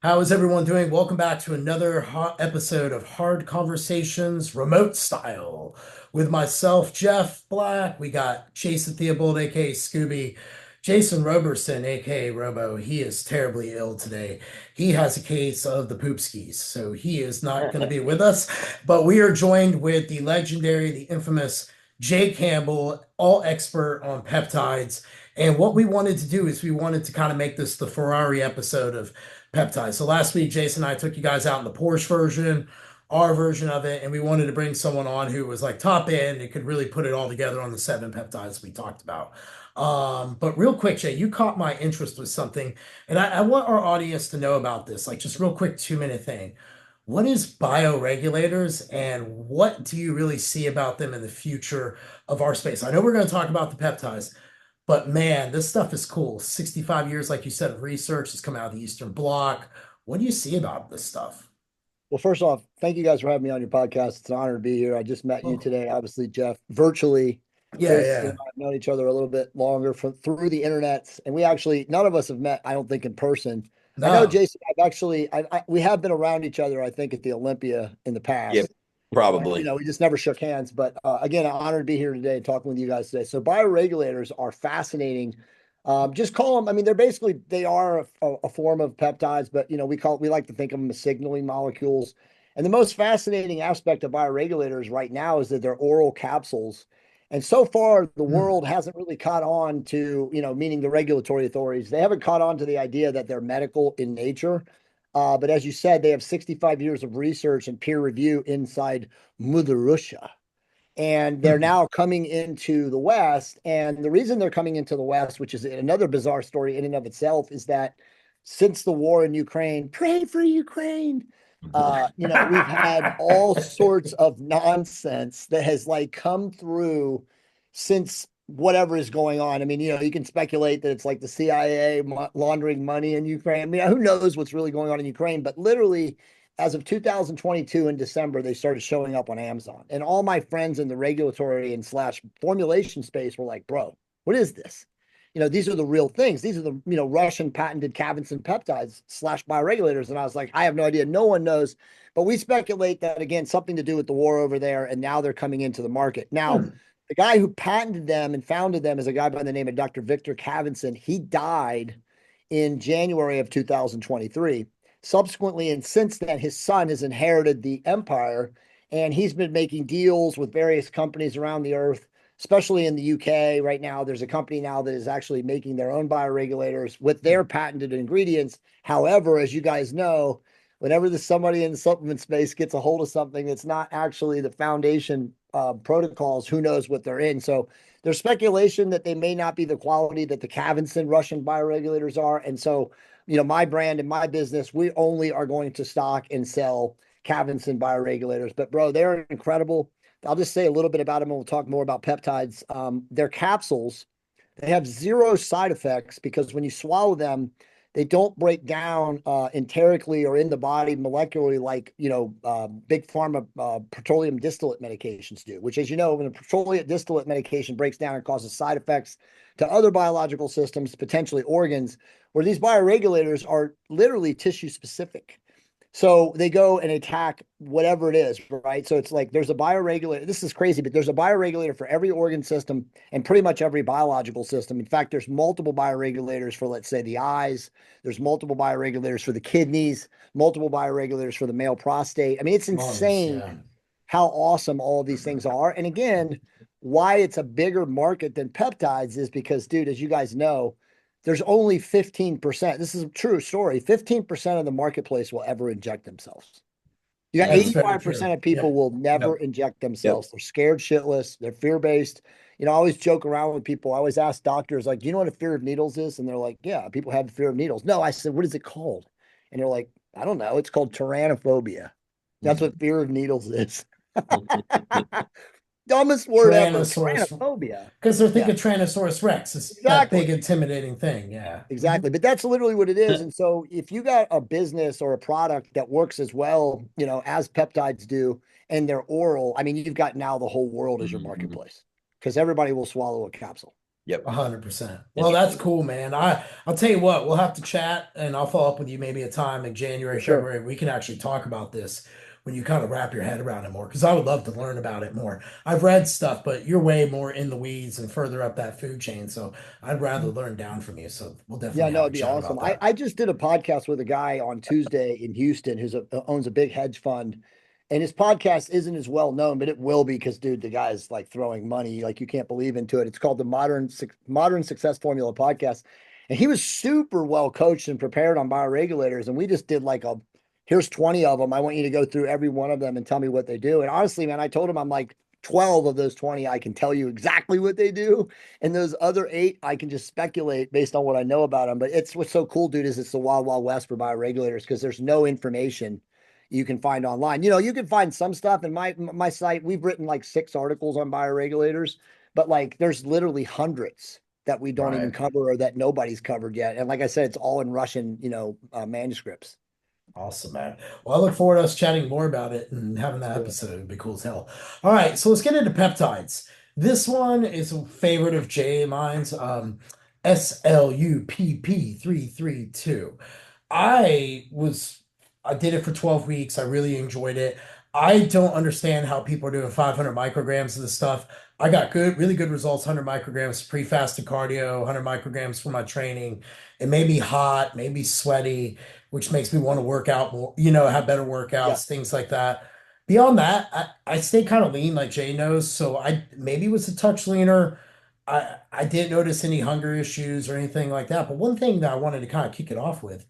How is everyone doing? Welcome back to another hot episode of Hard Conversations Remote Style with myself, Jeff Black. We got Jason Theobald, aka Scooby, Jason Roberson, aka Robo. He is terribly ill today. He has a case of the poop skis, so he is not going to be with us. But we are joined with the legendary, the infamous Jay Campbell, all expert on peptides. And what we wanted to do is we wanted to kind of make this the Ferrari episode of peptides. So last week, Jason and I took you guys out in the Porsche version, our version of it, and we wanted to bring someone on who was like top end and could really put it all together on the seven peptides we talked about. But real quick, Jay, you caught my interest with something, and I want our audience to know about this. Like, just real quick, 2 minute thing. What is bioregulators, and what do you really see about them in the future of our space? I know we're going to talk about the peptides, but man, this stuff is cool. 65 years, like you said, of research has come out of the Eastern Bloc. What do you see about this stuff? Well, first off, thank you guys for having me on your podcast. It's an honor to be here. I just met you Oh, today, obviously, Jeff, virtually. yeah, Chris and yeah. I have known each other a little bit longer from through the internet, and we actually none of us have met, I don't think, in person. I know No. Jason. I've actually, we have been around each other, I think, at the Olympia in the Yeah, past. probably. We just never shook hands. But again, I'm honored to be here today talking with you guys today. So bioregulators are fascinating. Just call them. I mean, they are a form of peptides, but we like to think of them as signaling molecules. And the most fascinating aspect of bioregulators right now is that they're oral capsules. And so far, the Hmm. world hasn't really caught on to, meaning the regulatory authorities, they haven't caught on to the idea that they're medical in nature. But as you said, they have 65 years of research and peer review inside Mother Russia. And they're now coming into the West. And the reason they're coming into the West, which is another bizarre story in and of itself, is that since the war in Ukraine, pray for Ukraine. We've had all sorts of nonsense that has like come through since whatever is going on. I mean, you can speculate that it's like the CIA laundering money in Ukraine. I mean, who knows what's really going on in Ukraine? But literally, as of 2022 in December, they started showing up on Amazon. And all my friends in the regulatory and slash formulation space were like, bro, what is this? These are the real things. These are the, Russian patented Cavinson peptides slash bioregulators. And I was like, I have no idea. No one knows. But we speculate that, again, something to do with the war over there. And now they're coming into the market. Now, the guy who patented them and founded them is a guy by the name of Dr. Victor Cavinson. He died in January of 2023. Subsequently, and since then, his son has inherited the empire, and he's been making deals with various companies around the earth, especially in the UK. Right now, there's a company now that is actually making their own bioregulators with their patented ingredients. However, as you guys know, whenever somebody in the supplement space gets a hold of something that's not actually the foundation protocols, who knows what they're in. So there's speculation that they may not be the quality that the Cavinson Russian bioregulators are. And so, my brand and my business, we only are going to stock and sell Cavinson bioregulators. But bro, they're incredible. I'll just say a little bit about them and we'll talk more about peptides. They're capsules. They have zero side effects because when you swallow them, they don't break down enterically or in the body molecularly like big pharma petroleum distillate medications do. Which, as you know, when a petroleum distillate medication breaks down and causes side effects to other biological systems, potentially organs, where these bioregulators are literally tissue specific. So they go and attack whatever it is, right? So it's like there's a bioregulator. This is crazy, but there's a bioregulator for every organ system and pretty much every biological system. In fact, there's multiple bioregulators for, let's say, the eyes. There's multiple bioregulators for the kidneys, multiple bioregulators for the male prostate. I mean, it's Lungs, yeah. insane how awesome all of these things are. And again, why it's a bigger market than peptides is because, dude, as you guys know, there's only 15%. This is a true story. 15% of the marketplace will ever inject themselves. You got That's very 85% true. of people Yep. will never Yep. inject Yep. themselves. They're scared shitless. They're fear based. I always joke around with people. I always ask doctors, like, do you know what a fear of needles is? And they're like, yeah, people have the fear of needles. No, I said, what is it called? And they're like, I don't know. It's called tyrannophobia. That's what fear of needles is. Dumbest word ever. Tyrannosaurus, Tyrannophobia. because they're Yeah, thinking Tyrannosaurus Rex is that big, exactly. intimidating thing. Yeah. Mhm. Exactly. But that's literally what it is. And so if you got a business or a product that works as well, as peptides do, and they're oral, I mean, you've got now the whole world as your marketplace because everybody will swallow a capsule. Yep. 100%. Well, And that's cool, man. I'll tell you what, we'll have to chat and I'll follow up with you maybe a time in For January, sure. February. We can actually talk about this when you kind of wrap your head around it more because I would love to learn about it more. I've read stuff, but you're way more in the weeds and further up that food chain. So I'd rather learn down from you. So we'll Yeah, definitely no, have a it'd be chat awesome. about I, that. I just did a podcast with a guy on Tuesday in Houston owns a big hedge fund. And his podcast isn't as well known, but it will be because, dude, the guy is like throwing money like you can't believe into it. It's called the Modern Success Formula Podcast. And he was super well coached and prepared on bioregulators. And we just did like here's 20 of them. I want you to go through every one of them and tell me what they do. And honestly, man, I told him I'm like 12 of those 20, I can tell you exactly what they do. And those other eight, I can just speculate based on what I know about them. But it's what's so cool, dude, is it's the wild, wild west for bioregulators because there's no information you can find online. You can find some stuff in my site. We've written like 6 articles on bioregulators, but like there's literally hundreds that we don't even Right. cover or that nobody's covered yet. And like I said, it's all in Russian, manuscripts. Awesome, man. Well, I look forward to us chatting more about it and having that Do it. episode. It'd be cool as hell. All right, so let's get into peptides. This one is a favorite of Jay and mine's, SLUPP332. I was I did it for 12 weeks. I really enjoyed it. I don't understand how people are doing 500 micrograms of this stuff. I got really good results, 100 micrograms pre-fasted cardio, 100 micrograms for my training. It made me hot, made me sweaty, which makes me want to work out more, have better Yeah. workouts, things like that. Beyond that, I stay kind of lean like Jay knows, so I maybe was a touch leaner. I didn't notice any hunger issues or anything like that. But one thing that I wanted to kind of kick it off with,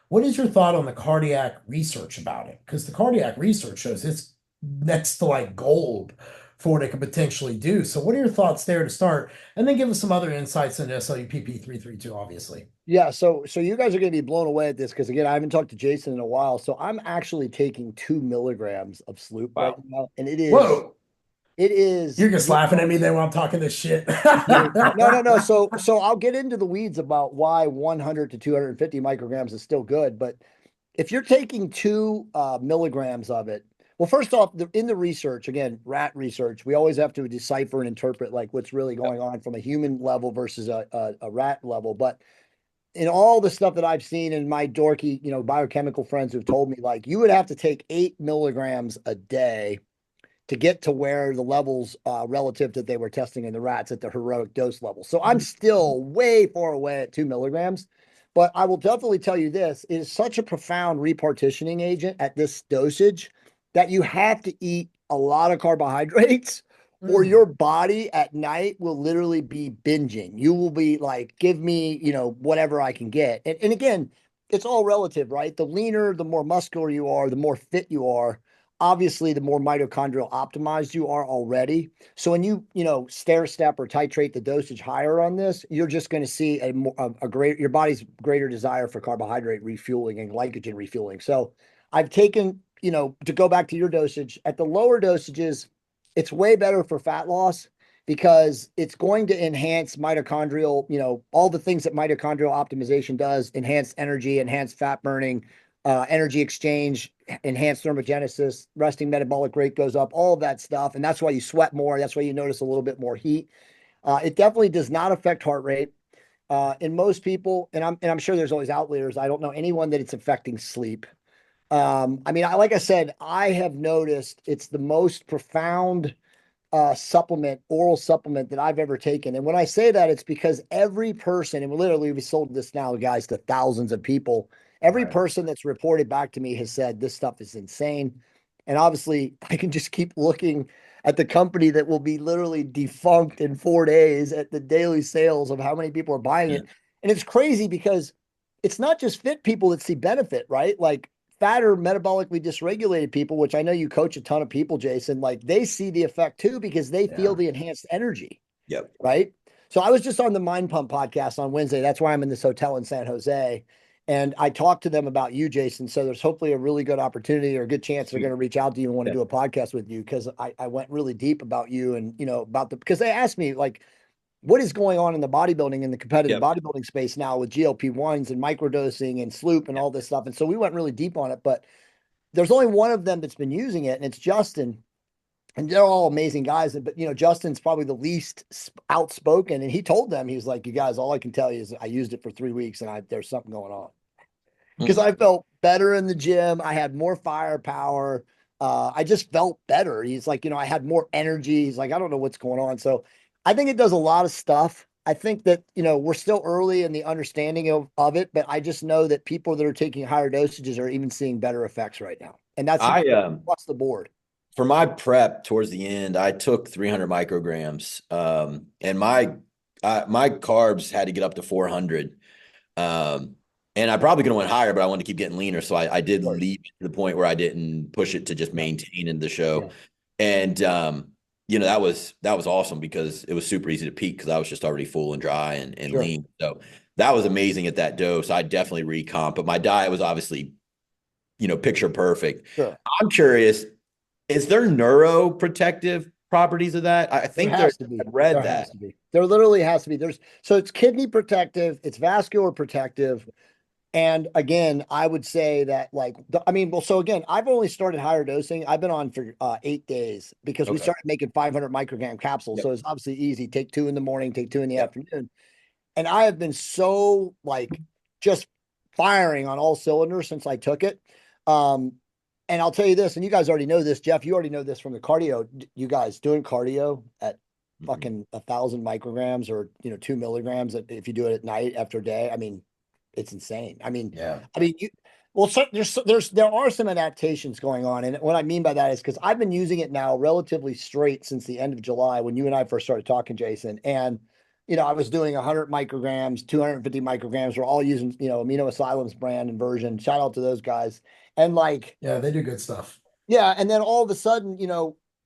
what is your thought on the cardiac research about it? Because the cardiac research shows it's next to like gold for what it could potentially do. So what are your thoughts there to start? And then give us some other insights into SLUPP332, obviously. Yeah, so you guys are going to be blown away at this because again, I haven't talked to Jason in a while. So I'm actually taking 2 milligrams of Sloop right Wow. now, and it is You're just the laughing at me most. then while I'm talking this shit. Dude, no, no, no. So I'll get into the weeds about why 100 to 250 micrograms is still good, but if you're taking 2 milligrams of it, well, first off, in the research, again, rat research, we always have to decipher and interpret like what's really Yep. going on from a human level versus a rat level. But in all the stuff that I've seen and my dorky, biochemical friends who've told me, like you would have to take 8 milligrams a day to get to where the levels relative that they were testing in the rats at the heroic dose level. So I'm still way far away at 2 milligrams. But I will definitely tell you this, it is such a profound repartitioning agent at this dosage that you have to eat a lot of carbohydrates or Mm, your body at night will literally be binging. You will be like, give me, whatever I can get. And again, it's all relative, right? The leaner, the more muscular you are, the more fit you are, obviously the more mitochondrial optimized you are already. So when stair step or titrate the dosage higher on this, you're just going to see a great your body's greater desire for carbohydrate refueling and glycogen refueling. So I've taken, to go back to your dosage at the lower dosages, it's way better for fat loss because it's going to enhance mitochondrial, all the things that mitochondrial optimization does, enhanced energy, enhanced fat burning, energy exchange, enhanced thermogenesis, resting metabolic rate goes up, all of that stuff. And that's why you sweat more. That's why you notice a little bit more heat. It definitely does not affect heart rate. In most people, and I'm sure there's always outliers. I don't know anyone that it's affecting sleep. I mean, like I said, I have noticed it's the most profound oral supplement that I've ever taken. And when I say that, it's because every person, and literally we sold this now, guys, to thousands of people. Every right. person that's reported back to me has said this stuff is insane. And obviously, I can just keep looking at the company that will be literally defunct in 4 days at the daily sales of how many people are buying Yeah. it. And it's crazy because it's not just fit people that see benefit, right? Like fatter, metabolically dysregulated people, which I know you coach a ton of people, Jason, like they see the effect too because they feel Yeah. the enhanced energy, Yep. right? So I was just on the Mind Pump podcast on Wednesday. That's why I'm in this hotel in San Jose. And I talked to them about you, Jason. So there's hopefully a really good opportunity or a good chance they're going Sweet. to reach out to you and want to Yeah. do a podcast with you because I went really deep about you and, because they asked me, like, what is going on in the bodybuilding and the competitive Yep. bodybuilding space now with GLP-1s and microdosing and Sloop and Yep. all this stuff. And so we went really deep on it. But there's only one of them that's been using it, and it's Justin. and they're all amazing guys. But Justin's probably the least outspoken, and he told them, he was like, "You guys, all I can tell you is I used it for 3 weeks, and there's something going on because Mm. I felt better in the gym. I had more firepower. I just felt better." He's like, I had more energy. He's like, I don't know what's going on. So I think it does a lot of stuff. I think that, we're still early in the understanding of it, but I just know that people that are taking higher dosages are even seeing better effects right now. And that's I across the board. For my prep towards the end, I took 300 micrograms, and my carbs had to get up to 400. And I probably could have went higher, but I wanted to keep getting leaner, so I did Of course. leave it to the point where I didn't push it to just Yeah. maintain in the show. Yeah. And that was awesome because it was super easy to peak because I was just already full and dry and Sure. lean. So that was amazing at that dose. I definitely recomp, but my diet was obviously picture perfect. Sure. I'm curious, is there neuroprotective properties of that? I There think has to I be. read There that. has to be. There literally has to be. So it's kidney protective, it's vascular protective. And again, I would say that well, so again, I've only started higher dosing. I've been on for 8 days because we Okay. started making 500 microgram capsules. Yep. So it's obviously easy. Take two in the morning, take two in the Yep. afternoon. And I have been so just firing on all cylinders since I took it. Um, and I'll tell you this, and you guys already know this, Jeff, you already know this from the cardio. You guys doing cardio at Mhm. fucking 1,000 micrograms or 2 milligrams if you do it at night after a day. I mean, it's insane. Yeah. Well, so there are some adaptations going on, and what I mean by that is because I've been using it now relatively straight since the end of July when you and I first started talking, Jason, and I was doing 100 micrograms, 250 micrograms. We're all using Amino Asylum's brand and version. Shout out to those guys, and Yeah, they do good stuff. yeah, and then all of a sudden,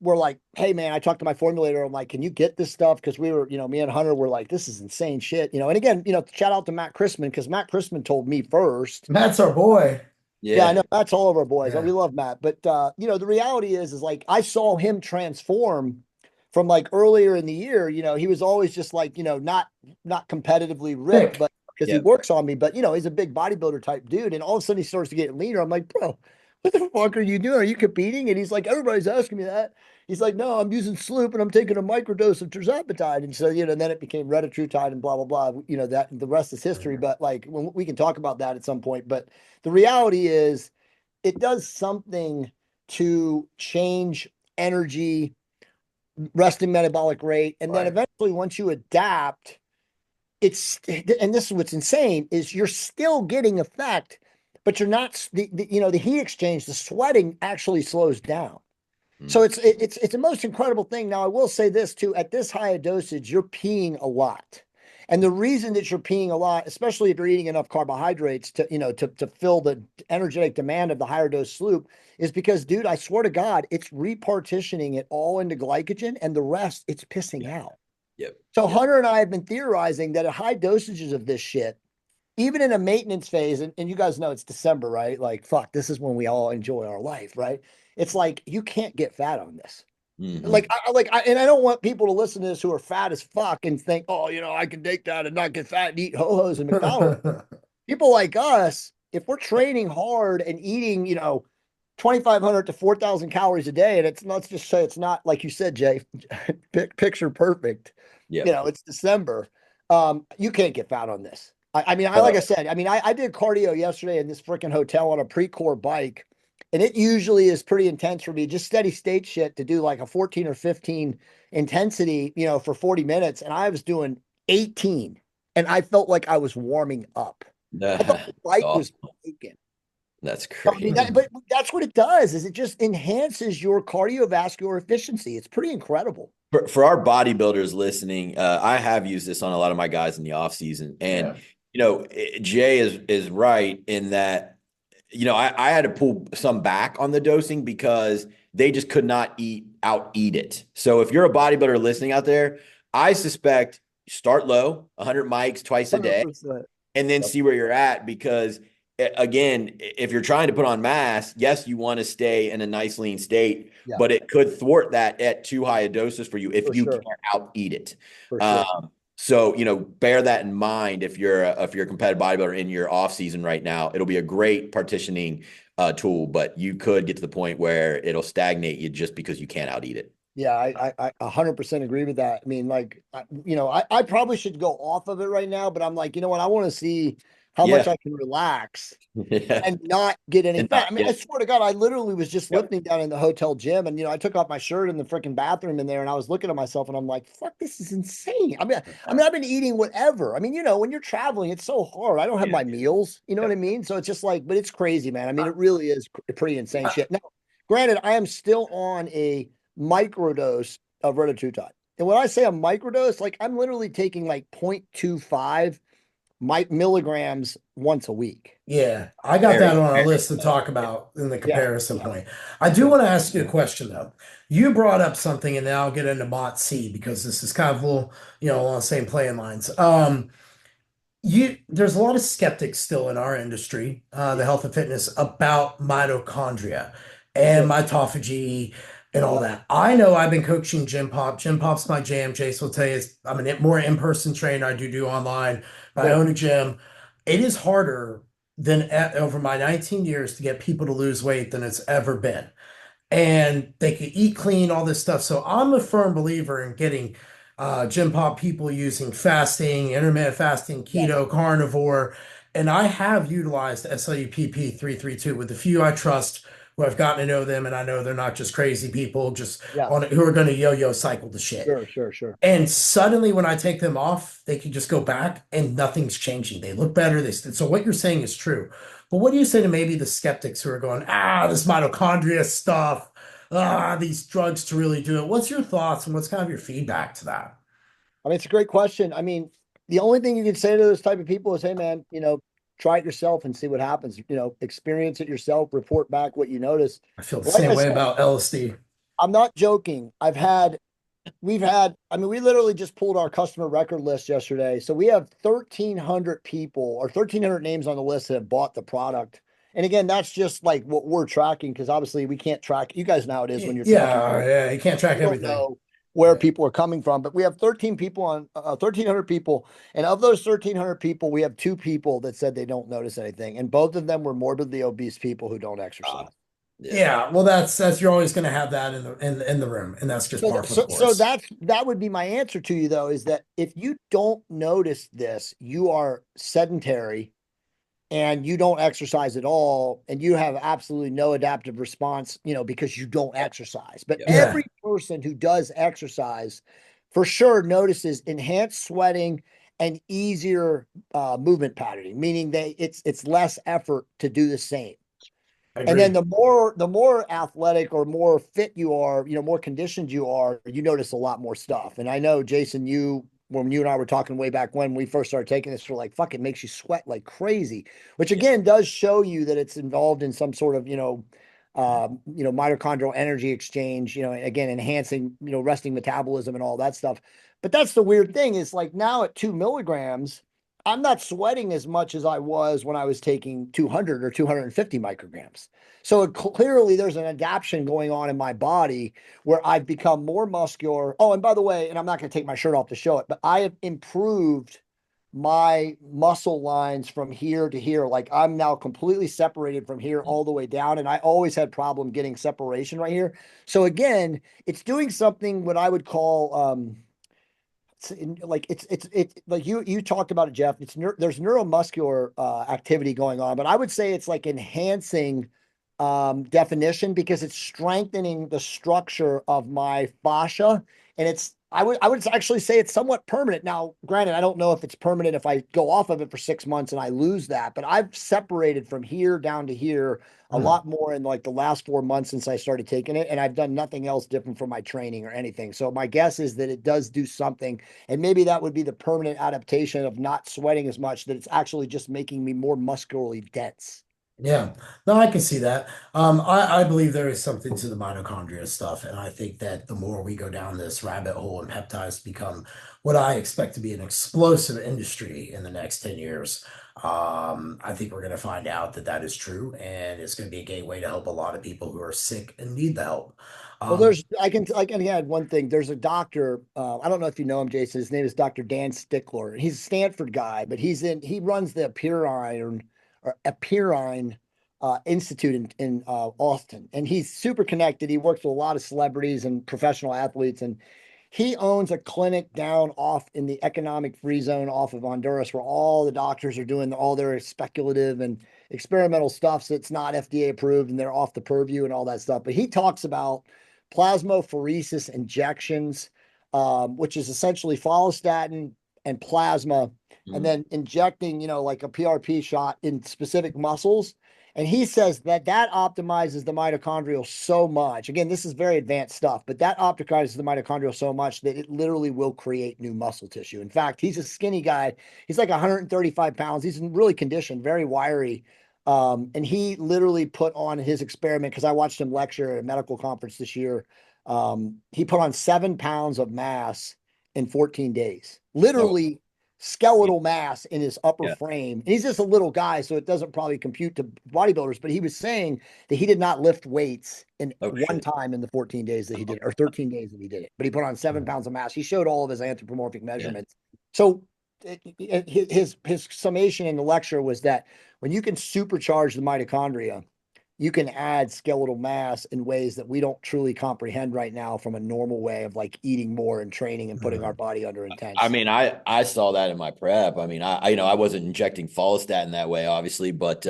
we're like, hey man, I talked to my formulator. I'm like, can you get this stuff? Because we were, me and Hunter were like, this is insane shit, And again, shout out to Matt Chrisman because Matt Chrisman told me first. Matt's our boy. Yeah, I Yeah. know Matt's all of our boys. Yeah. We love Matt, but the reality is like I saw him transform from like earlier in the year. He was always just like not competitively ripped, Thick. but because he Yep. works on me. But he's a big bodybuilder type dude, and all of a sudden he starts to get leaner. I'm like, bro, what the fuck are you doing? Are you competing? And he's like, everybody's asking me that. He's like, no, I'm using Sloop and I'm taking a microdose of Tirzepatide. And so, then it became Retatrutide and blah, blah, blah. That the rest is history. But like when we can talk about that at some point. But the reality is it does something to change energy, resting metabolic rate. And then Right. eventually once you adapt, and this is what's insane is you're still getting effect, but you're not the heat exchange, the sweating actually slows down. So Mm. it's the most incredible thing. Now I will say this too: at this high a dosage, you're peeing a lot, and the reason that you're peeing a lot, especially if you're eating enough carbohydrates to to fill the energetic demand of the higher dose sloop, is because, dude, I swear to God, it's repartitioning it all into glycogen, and the rest it's pissing Yep. out. Yep. So Yep. Hunter and I have been theorizing that at high dosages of this shit, even in a maintenance phase, and you guys know it's December, right? Like, fuck, this is when we all enjoy our life, right? It's like you can't get fat on this. Hmm. And I don't want people to listen to this who are fat as fuck and think, oh, I can take that and not get fat and eat ho-hos and McDonald's. People like us, if we're training hard and eating, 2,500 to 4,000 calories a day, and let's just say it's not like you said, Jay, picture perfect. Yep. It's December. You can't get fat on this. Like I No. said, I did cardio yesterday in this freaking hotel on a pre-core bike, and it usually is pretty intense for me, just steady state shit to do like a 14 or 15 intensity, for 40 minutes. And I was doing 18 and I felt like I was warming up. I thought the That's bike was awesome. broken. That's great. But that's what it does is it just enhances your cardiovascular efficiency. It's pretty incredible. For our bodybuilders listening, I have used this on a lot of my guys in the off season, and Yeah. Jay is right in that. I had to pull some back on the dosing because they just could not eat it. So if you're a bodybuilder listening out there, I suspect start low, 100 mics twice a day, 100%. and then Yep. see where you're at because again, if you're trying to put on mass, yes, you want to stay in a nice lean state, Yeah, but it could thwart that at too high a doses for you if for you sure. can't out eat it. For sure. So bear that in mind if you're a competitive bodybuilder in your off season right now. It'll be a great partitioning tool, but you could get to the point where it'll stagnate you just because you can't out eat it. Yeah, I 100% agree with that. I mean, like, I probably should go off of it right now, but I'm like, you know what? I want to see how much Yeah. I can relax Yeah. and not get any And fat. I mean, I get, swear to God, I literally was just yep. lifting down in the hotel gym, and I took off my shirt in the freaking bathroom in there, and I was looking at myself, and I'm like, "Fuck, this is insane." I mean, I've been eating whatever. I mean, when you're traveling, it's so hard. I don't have Yeah. my meals. You know what I mean? So it's just like, but it's crazy, man. I mean, it really is pretty insane shit. Now, granted, I am still on a microdose of Retatrutide, and when I say a microdose, like I'm literally taking like 0.25 milligrams once a week. Yeah, I got that Very, on our very list to low. talk about in the Yeah, comparison point. I do yeah, want to ask you a question though. You brought up something, and then I'll get into Mott C because this is kind of a little, along the same playing lines. There's a lot of skeptics still in our industry, the yeah, health and fitness, about mitochondria for and sure. mitophagy and all Yeah, that. I know I've been coaching Gym Pop. Gym Pop's my jam. Jace will tell you I'm more in-person trainer. I do online, but I sure. own a gym. It is harder over my 19 years to get people to lose weight than it's ever been, and they could eat clean, all this stuff. So I'm a firm believer in getting gym pop people using fasting, intermittent fasting, Yes. keto, carnivore, and I have utilized SLUPP 332 with the few I trust who I've gotten to know them, and I know they're not just crazy people just Yeah. on it who are going to yo-yo cycle the shit. Sure. Sure. Sure. And suddenly, when I take them off, they can just go back and nothing's changing. They look better. So what you're saying is true. But what do you say to maybe the skeptics who are going, this mitochondria stuff, these drugs to really do it? What's your thoughts and what's kind of your feedback to that? I mean, it's a great question. I mean, the only thing you can say to those type of people is, hey, man, try it yourself and see what happens. Experience it yourself, report back what you notice. I feel the Like same I way said, about LSD. I'm not joking. I mean, we literally just pulled our customer record list yesterday. So we have 1,300 people or 1,300 names on the list that have bought the product. And again, that's just like what we're tracking because obviously we can't track. You guys know how it is when you're tracking. Yeah, you can't track You don't everything. know where Yeah. people are coming from, but we have 1,300 people. And of those 1,300 people, we have two people that said they don't notice anything. And both of them were morbidly obese people who don't Uh, exercise. yeah. Yeah, well, that's you're always going to have that in the room, and that's just So, par for the so course. that would be my answer to you though, is that if you don't notice this, you are sedentary and you don't exercise at all, and you have absolutely no adaptive response, because you don't exercise. But Yep. Yeah, every person who does exercise for sure notices enhanced sweating and easier movement patterning, meaning it's less effort to do the same. I And then agree. the more athletic or more fit you are, more conditioned you are, you notice a lot more stuff. And I know, Jason, when you and I were talking way back when we first started taking this, we're like, fuck, it makes you sweat like crazy, which Yeah. again does show you that it's involved in some sort of, mitochondrial energy exchange, again, enhancing, resting metabolism and all that stuff. But that's the weird thing is like now at 2 milligrams, I'm not sweating as much as I was when I was taking 200 or 250 micrograms. So clearly there's an adaptation going on in my body where I've become more muscular. Oh, and by the way, and I'm not going to take my shirt off to show it, but I have improved my muscle lines from here to here. Like I'm now completely separated from here all the way down. And I always had problem getting separation right here. So again, it's doing something what I would call it's like you talked about it, Jeff. There's neuromuscular activity going on, but I would say it's like enhancing definition because it's strengthening the structure of my fascia, and I would actually say it's somewhat permanent. Now, granted, I don't know if it's permanent if I go off of it for 6 months and I lose that, but I've separated from here down to here a Hmm. lot more in like the last 4 months since I started taking it, and I've done nothing else different from my training or anything. So my guess is that it does do something, and maybe that would be the permanent adaptation of not sweating as much, that it's actually just making me more muscularly dense. Yeah, no, I can see that. I believe there is something to the mitochondria stuff, and I think that the more we go down this rabbit hole and peptides become what I expect to be an explosive industry in the next 10 years, I think we're going to find out that that is true, and it's going to be a gateway to help a lot of people who are sick and need the help. Well, Um, I can add one thing. There's a doctor. I don't know if you know him, Jason. His name is Dr. Dan Stickler. He's a Stanford guy, but he runs the Apirine Institute in Austin, and he's super connected. He works with a lot of celebrities and professional athletes, and he owns a clinic down off in the economic free zone off of Honduras, where all the doctors are doing all their speculative and experimental stuff that's not FDA approved, and they're off the purview and all that stuff. But he talks about plasmapheresis injections, which is essentially follistatin and plasma, and then injecting, like a PRP shot in specific muscles. And he says that optimizes the mitochondrial so much. Again, this is very advanced stuff, but that optimizes the mitochondrial so much that it literally will create new muscle tissue. In fact, he's a skinny guy. He's like 135 pounds. He's really conditioned, very wiry. And he literally put on his experiment, because I watched him lecture at a medical conference this year. He put on 7 pounds of mass in 14 days, literally skeletal mass in his upper frame. And he's just a little guy, so it doesn't probably compute to bodybuilders, but he was saying that he did not lift weights in one time in the 14 days that he did it, or 13 days that he did it, but he put on 7 pounds of mass. He showed all of his anthropomorphic measurements. So his summation in the lecture was that when you can supercharge the mitochondria, you can add skeletal mass in ways that we don't truly comprehend right now from a normal way of like eating more and training and putting our body under intense. I mean, I saw that in my prep. I mean, I wasn't injecting follistatin that way, obviously, but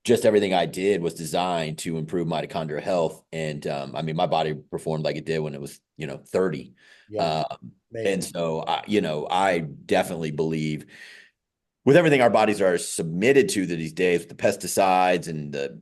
just everything I did was designed to improve mitochondrial health. And I mean, my body performed like it did when it was, 30. And so, I definitely believe with everything our bodies are submitted to these days, with the pesticides and the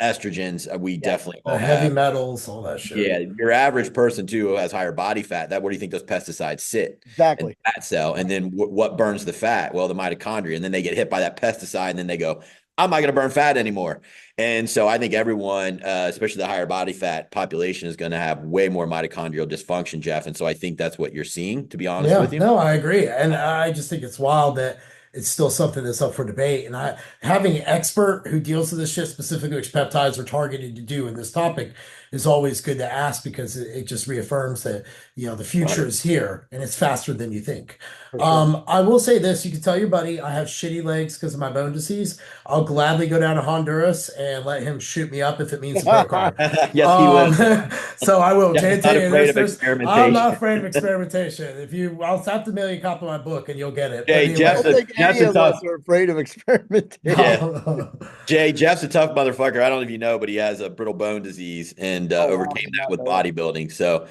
estrogens, we definitely the heavy metals, all that shit. Yeah, your average person too who has higher body fat. Where do you think those pesticides sit? Exactly. In the fat cell, and then what burns the fat? Well, the mitochondria, and then they get hit by that pesticide, and then they go, "I'm not going to burn fat anymore." And so I think everyone, especially the higher body fat population, is going to have way more mitochondrial dysfunction, Jeff. And so I think that's what you're seeing. To be honest with you, no, I agree, and I just think it's wild that it's still something that's up for debate. And having an expert who deals with this shit, specifically which peptides are targeted to do in this topic, is always good to ask, because it just reaffirms that, the future is here and it's faster than you think. I will say this, you can tell your buddy I have shitty legs because of my bone disease. I'll gladly go down to Honduras and let him shoot me up if it means a pro card. Yes, he will. So I will. Jeff's not afraid of experimentation. I'm not afraid of experimentation. I'll have to mail you a copy of my book and you'll get it. Hey, anyway. I don't think any of us are afraid of experimentation. Yeah. Jay, Jeff's a tough motherfucker. I don't know if you know, but he has a brittle bone disease and overcame that with bodybuilding. So,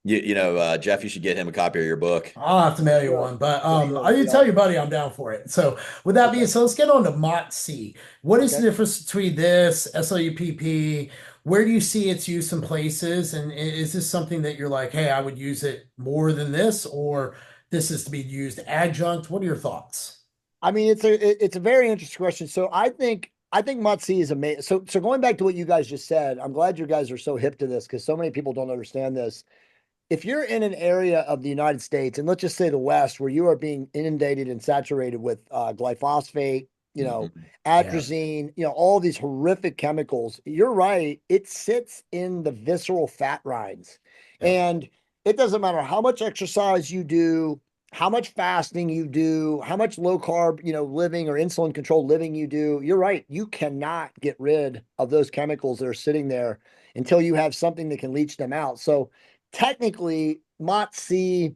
Jeff, you should get him a copy of your book. I'll have to mail you one, but I did tell your buddy I'm down for it. So with that being said, let's get on to MOTS-c. What is the difference between this, SLUPP? Where do you see its use in places? And is this something that you're like, hey, I would use it more than this, or this is to be used adjunct? What are your thoughts? I mean, it's a very interesting question. So I think MOTS-c is amazing. So going back to what you guys just said, I'm glad you guys are so hip to this, because so many people don't understand this. If you're in an area of the United States, and let's just say the West, where you are being inundated and saturated with glyphosate, atrazine, all these horrific chemicals, you're right. It sits in the visceral fat rinds. And it doesn't matter how much exercise you do, how much fasting you do, how much low carb, living or insulin controlled living you do. You're right. You cannot get rid of those chemicals that are sitting there until you have something that can leach them out. So technically, MOTS-c,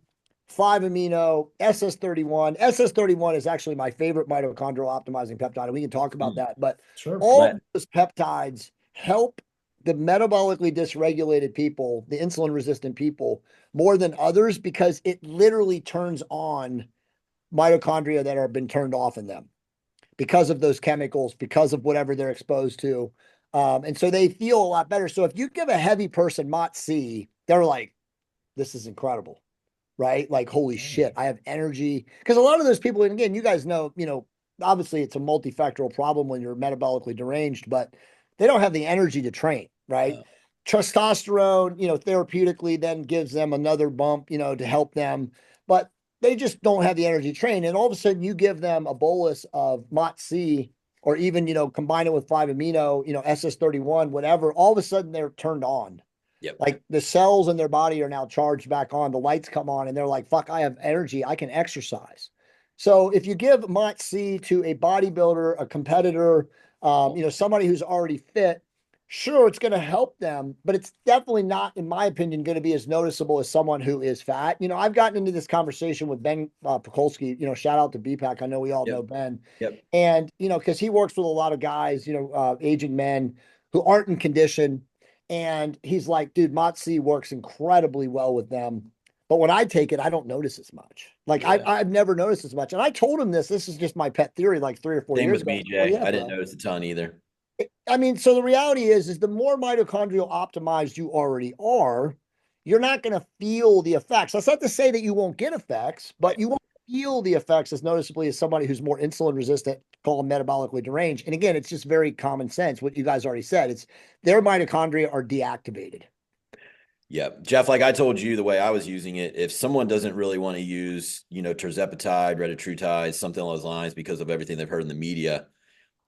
5-amino, SS31. SS31 is actually my favorite mitochondrial optimizing peptide, and we can talk about that. But all of those peptides help the metabolically dysregulated people, the insulin-resistant people, more than others, because it literally turns on mitochondria that have been turned off in them because of those chemicals, because of whatever they're exposed to. And so they feel a lot better. So if you give a heavy person MOTS-c, they're like, this is incredible, right? Like, holy shit, I have energy. Because a lot of those people, and again, you guys know, obviously it's a multifactorial problem when you're metabolically deranged, but they don't have the energy to train, right? Testosterone, therapeutically then gives them another bump, to help them, but they just don't have the energy to train. And all of a sudden you give them a bolus of MOTS-c, or even, combine it with 5-amino, SS31, whatever, all of a sudden they're turned on. Yep. Like the cells in their body are now charged back on, the lights come on, and they're like, fuck, I have energy, I can exercise. So if you give MOTS-c to a bodybuilder, a competitor, Somebody who's already fit, sure, it's going to help them, but it's definitely not, in my opinion, going to be as noticeable as someone who is fat. I've gotten into this conversation with Ben Pekulski, shout out to BPAC. I know we all Yep. know Ben. Yep. And, because he works with a lot of guys, aging men who aren't in condition. And he's like, dude, Motzi works incredibly well with them. But when I take it, I don't notice as much. Like Yeah. I've never noticed as much. And I told him this is just my pet theory, like 3 or 4 Same years with ago. me, Oh, Jay. yeah, I didn't bro. notice a ton either. I mean, so the reality is the more mitochondrial optimized you already are, you're not going to feel the effects. That's not to say that you won't get effects, but you won't feel the effects as noticeably as somebody who's more insulin resistant, call them metabolically deranged. And again, it's just very common sense. What you guys already said, it's their mitochondria are deactivated. Yeah. Jeff, like I told you, the way I was using it, if someone doesn't really want to use, Tirzepatide, Retatrutide, something along those lines because of everything they've heard in the media,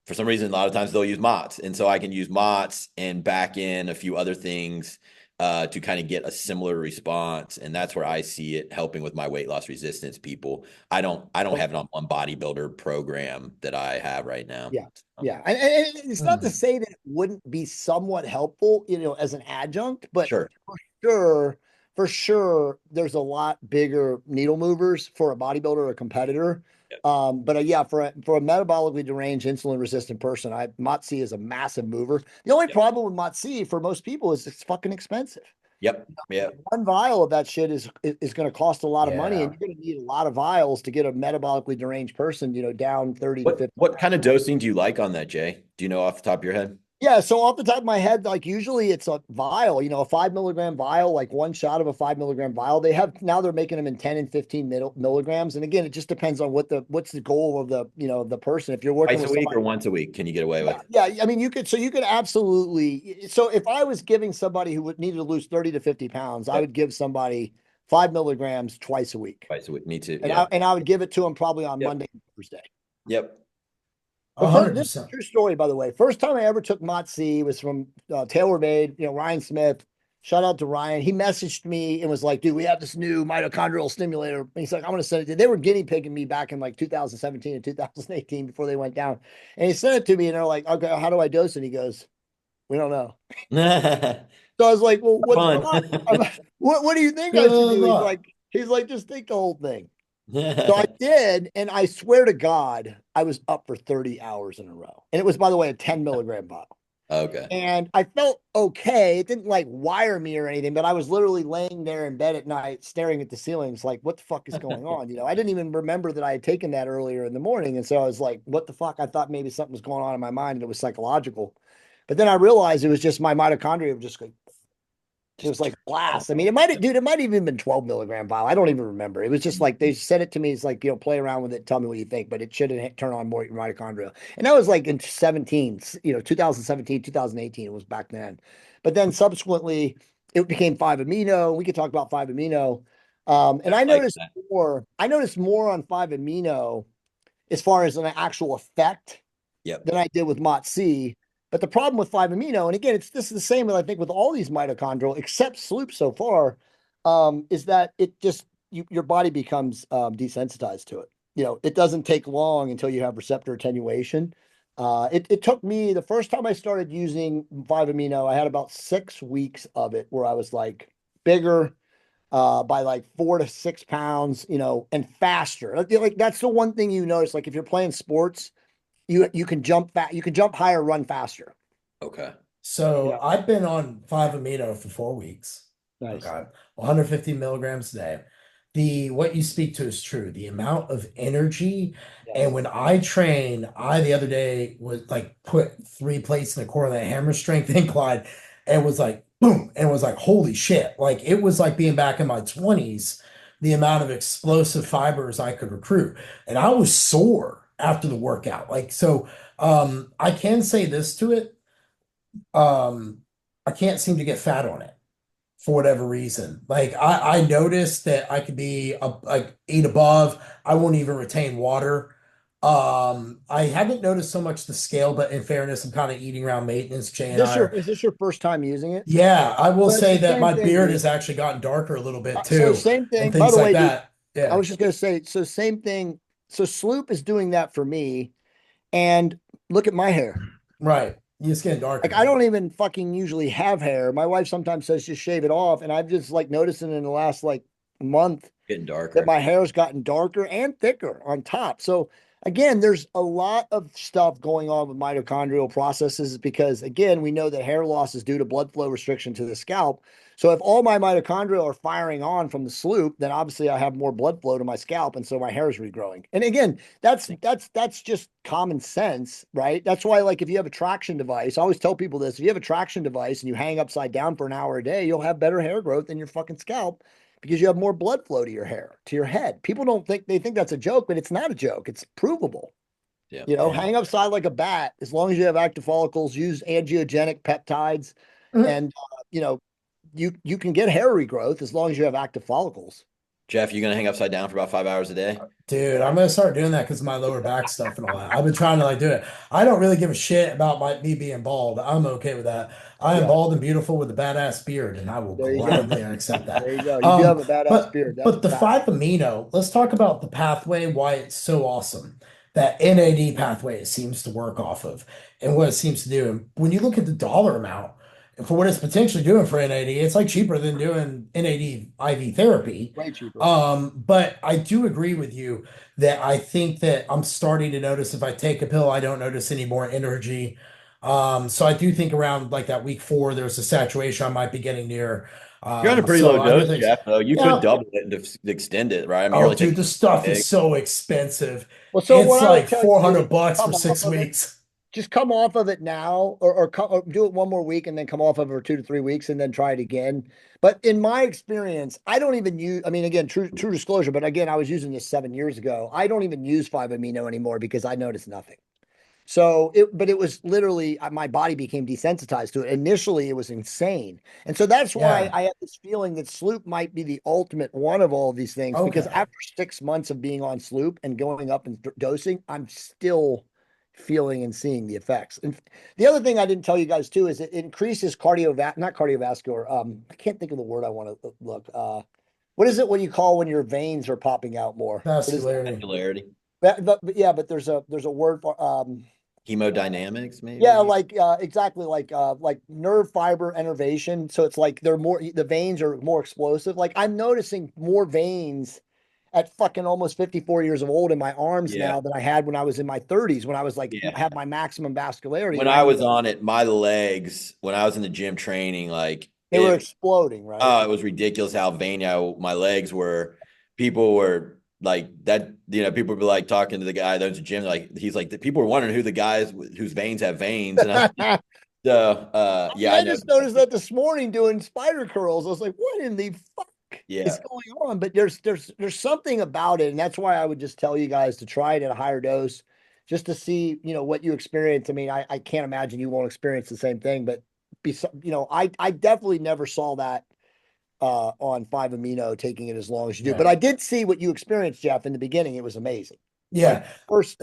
for some reason, a lot of times they'll use MOTS. And so I can use MOTS and back in a few other things to kind of get a similar response. And that's where I see it helping with my weight loss resistance people. I don't have it on one bodybuilder program that I have right now. Yeah. Yeah. And it's not to say that it wouldn't be somewhat helpful, as an adjunct, but Sure. for sure, there's a lot bigger needle movers for a bodybuilder or a competitor. Yep. Yeah, for a metabolically deranged, insulin resistant person, Motzi is a massive mover. The only problem with Motzi for most people is it's fucking expensive. Yep. Yeah. One vial of that shit is going to cost a lot of money, Yeah. and you're going to need a lot of vials to get a metabolically deranged person, down 30 to 50. What kind of dosing do you like on that, Jay? Do you know off the top of your head? Yeah, so off the top of my head, like usually it's a vial, a 5 milligram vial, like one shot of a 5 milligram vial. They're making them in 10 and 15 milligrams. And again, it just depends on what's the goal of the person. If you're working Twice with a week somebody, or once a week, can you get away with? yeah, I mean, you could absolutely. So if I was giving somebody who would needed to lose 30 to 50 pounds, I Yep. would give somebody 5 milligrams twice a week. Twice a week. Me too. And Yeah. I would give it to them probably on Yep. Monday and Thursday. Yep. This is a 100%. true story, by the way. First time I ever took Motzi was from Taylor Made, Ryan Smith. Shout out to Ryan. He messaged me and was like, dude, we have this new mitochondrial stimulator. And he's like, I'm going to send it to you. They were guinea pigging me back in like 2017 and 2018 before they went down. And he sent it to me and they're like, okay, how do I dose it? He goes, we don't know. So I was like, well, what the fuck? What do you think I should do? He's like, just take the whole thing. So I did, and I swear to God, I was up for 30 hours in a row. And it was, by the way, a 10 milligram bottle. Okay. And I felt okay. It didn't like wire me or anything, but I was literally laying there in bed at night, staring at the ceilings, like, what the fuck is going on? I didn't even remember that I had taken that earlier in the morning. And so I was like, what the fuck? I thought maybe something was going on in my mind and it was psychological. But then I realized it was just my mitochondria were just like, it was like blast. I mean, it might have even been 12 milligram vial. I don't even remember. It was just like they said it to me. It's like, play around with it. Tell me what you think, but it shouldn't turn on more mitochondria. And that was like in 2017, 2018. It was back then. But then subsequently, it became 5-amino. We could talk about 5-amino. And I noticed more on 5-amino as far as an actual effect than I did with Motzi. But the problem with 5-amino, and again, this is the same as I think with all these mitochondrial, except Sloop so far, is that it just your body becomes desensitized to it. It doesn't take long until you have receptor attenuation. It took me the first time I started using 5-amino, I had about 6 weeks of it where I was like bigger by like 4 to 6 pounds, and faster. Like that's the one thing you notice. Like if you're playing sports, you can jump you can jump higher, run faster. Okay. So I've been on 5-amino for 4 weeks. Nice. Okay. 150 milligrams a day. What you speak to is true. The amount of energy. And when I train, the other day was like put 3 plates in the core of that hammer strength incline and was like, boom, and was like, holy shit. Like it was like being back in my 20s, the amount of explosive fibers I could recruit. And I was sore after the workout. Like, so I can say this to it. I can't seem to get fat on it for whatever reason. Like I noticed that I could be like 8 above. I won't even retain water. I haven't noticed so much the scale, but in fairness, I'm kind of eating around maintenance. Jay and Is this your first time using it? Yeah, I will Well, say it's the that same my thing, beard dude. has actually gotten darker a little bit So too, same thing. and By things the like way, dude, that. I Yeah. was just gonna say, so same thing. So Sloop is doing that for me, and look at my hair. Right. You just get Like darker. I don't even fucking usually have hair. My wife sometimes says just shave it off, and I've just like noticing in the last like month Getting that darker. my hair's gotten darker and thicker on top. So again, there's a lot of stuff going on with mitochondrial processes because again, we know that hair loss is due to blood flow restriction to the scalp. So if all my mitochondria are firing on from the sloop, then obviously I have more blood flow to my scalp, and so my hair is regrowing. And again, that's just common sense, right? That's why, like, if you have a traction device, I always tell people this: if you have a traction device and you hang upside down for an hour a day, you'll have better hair growth in your fucking scalp because you have more blood flow to your hair, to your head. People don't think they think that's a joke, but it's not a joke. It's provable. Yeah. You know, Yeah. hang upside like a bat. As long as you have active follicles, use angiogenic peptides, Mhm. and you can get hair regrowth as long as you have active follicles. Jeff, you gonna hang upside down for about 5 hours a day? Dude, I'm gonna start doing that because of my lower back stuff and all that. I've been trying to like do it. I don't really give a shit about me being bald. I'm okay with that. I am Yeah, bald and beautiful with a badass beard, and I will there you go. gladly accept that. There you go. You do Um, have a badass but beard. That's but a the fact. 5 amino, let's talk about the pathway, why it's so awesome. That NAD pathway it seems to work off of and what it seems to do. And when you look at the dollar amount for what it's potentially doing for NAD, it's like cheaper than doing NAD IV therapy. Way cheaper. But I do agree with you that I think that I'm starting to notice if I take a pill, I don't notice any more energy. So I do think around like that week 4, there's a saturation I might be getting near. You're on a pretty So low I do dose, think, Jeff, though. You could yeah. double it and extend it, right? I mean, you're Oh, only dude, taking the stuff is egg. so expensive. Well, so It's what I would like tell you to do is 400 just bucks for come off 6 of it. weeks. Just come off of it now, or do it one more week and then come off of it for 2 to 3 weeks and then try it again. But in my experience, I don't even use. I mean, again, true disclosure. But again, I was using this 7 years ago. I don't even use 5 amino anymore because I noticed nothing. But it was literally my body became desensitized to it. Initially, it was insane, and so that's why Yeah. I have this feeling that Sloop might be the ultimate one of all of these things. Because Okay. after 6 months of being on Sloop and going up and dosing, I'm still feeling and seeing the effects. And the other thing I didn't tell you guys too is it increases not cardiovascular. I can't think of the word I want to look. What is it? What you call when your veins are popping out more? What is Vascularity. Capillarity. that? But yeah, but there's a word for Hemodynamics, yeah, maybe? like exactly like nerve fiber innervation. So it's like the veins are more explosive. Like I'm noticing more veins at fucking almost 54 years of old in my arms Yeah. now than I had when I was in my 30s when I was like Yeah. have my maximum vascularity. When And I I'm was on it, my legs, when I was in the gym training, like they were exploding, right? it was ridiculous how veiny my legs were. People were like that, people would be like talking to the guy that owns the gym, like he's like the people were wondering who the guys whose veins have veins. And so I mean, yeah, I I know. just noticed that this morning doing spider curls. I was like, what in the fuck is Yeah. going on? But there's something about it, and that's why I would just tell you guys to try it at a higher dose, just to see, what you experience. I mean, I can't imagine you won't experience the same thing, but I definitely never saw that on 5 amino taking it as long as you do. But Yeah. I did see what you experienced, Jeff, in the beginning. It was amazing. Like Yeah.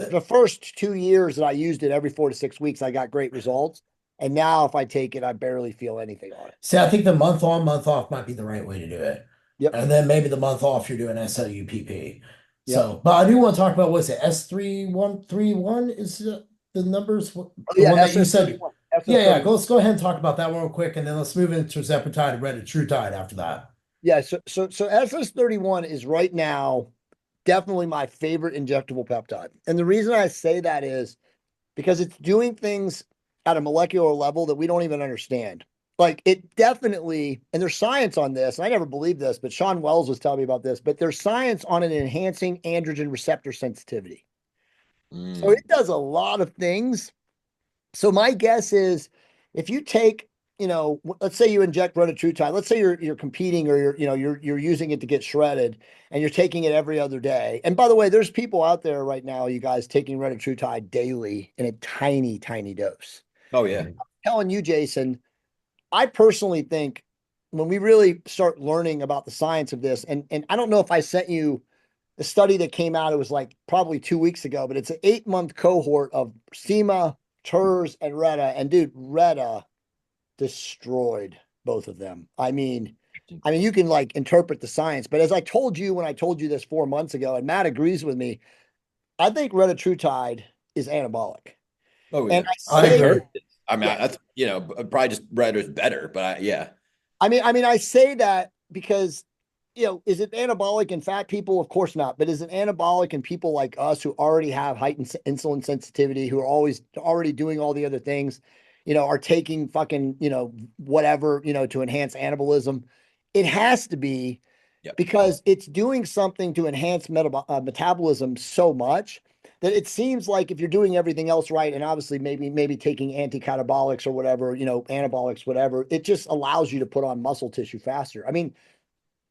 the first 2 years that I used it every 4 to 6 weeks, I got great results. And now if I take it, I barely feel anything on it. See, I think the month on, month off might be the right way to do it. Yep. And then maybe the month off, you're doing SLUPP. Yep. So, but I do want to talk about what's it? S3131 is the numbers, Oh the yeah, one that you said. SS31. Yeah, yeah. SS31. Let's go ahead and talk about that one real quick, and then let's move into Tirzepatide and Retatrutide after that. Yeah, so SS31 is right now definitely my favorite injectable peptide. And the reason I say that is because it's doing things at a molecular level that we don't even understand. Like it definitely, and there's science on this. And I never believed this, but Sean Wells was telling me about this. But there's science on an enhancing androgen receptor sensitivity. So Mm. it does a lot of things. So my guess is if you take, let's say you inject retatrutide, let's say you're competing or you're using it to get shredded and you're taking it every other day. And by the way, there's people out there right now, you guys taking retatrutide daily in a tiny, tiny dose. Oh yeah. Telling you, Jason, I personally think when we really start learning about the science of this, and I don't know if I sent you the study that came out, it was like probably 2 weeks ago, but it's an 8-month cohort of SEMA, TERS, and Reta. And dude, Reta destroyed both of them. I mean, you can like interpret the science, but as I told you when I told you this 4 months ago, and Matt agrees with me, I think retatrutide is anabolic. Oh And yeah, I I I've say, agree. heard this. I mean, yeah, that's probably just red is better, but yeah, I mean, I say that because, is it anabolic in fat people? Of course not. But is it anabolic in people like us who already have heightened insulin sensitivity, who are always already doing all the other things, are taking fucking, whatever, to enhance anabolism? It has to be yep, because it's doing something to enhance metabolism so much that it seems like if you're doing everything else right, and obviously maybe taking anti-catabolics or whatever, anabolics, whatever, it just allows you to put on muscle tissue faster. I mean,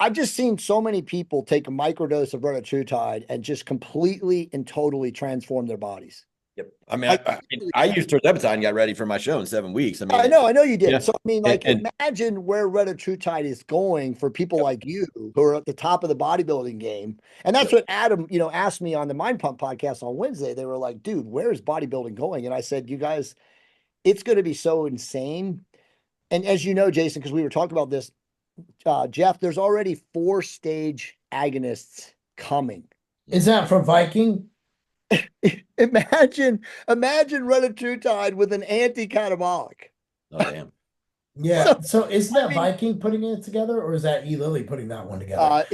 I've just seen so many people take a microdose of retatrutide and just completely and totally transform their bodies. yep. I mean, Like, I used Tirzepatide and got ready for my show in 7 weeks. I mean, I know you yeah, did. So I mean, like, and imagine where retatrutide is going for people yep, like you who are at the top of the bodybuilding game. And that's yep, what Adam, asked me on the Mind Pump podcast on Wednesday. They were like, dude, where is bodybuilding going? And I said, you guys, it's going to be so insane. And as you know, Jason, because we were talking about this, Jeff, there's already 4-stage agonists coming. Is that from Viking? Imagine retatrutide with an anti-catabolic. oh damn, Yeah. So So isn't I that mean, Viking putting it together, or is that E. Lilly putting that one together? I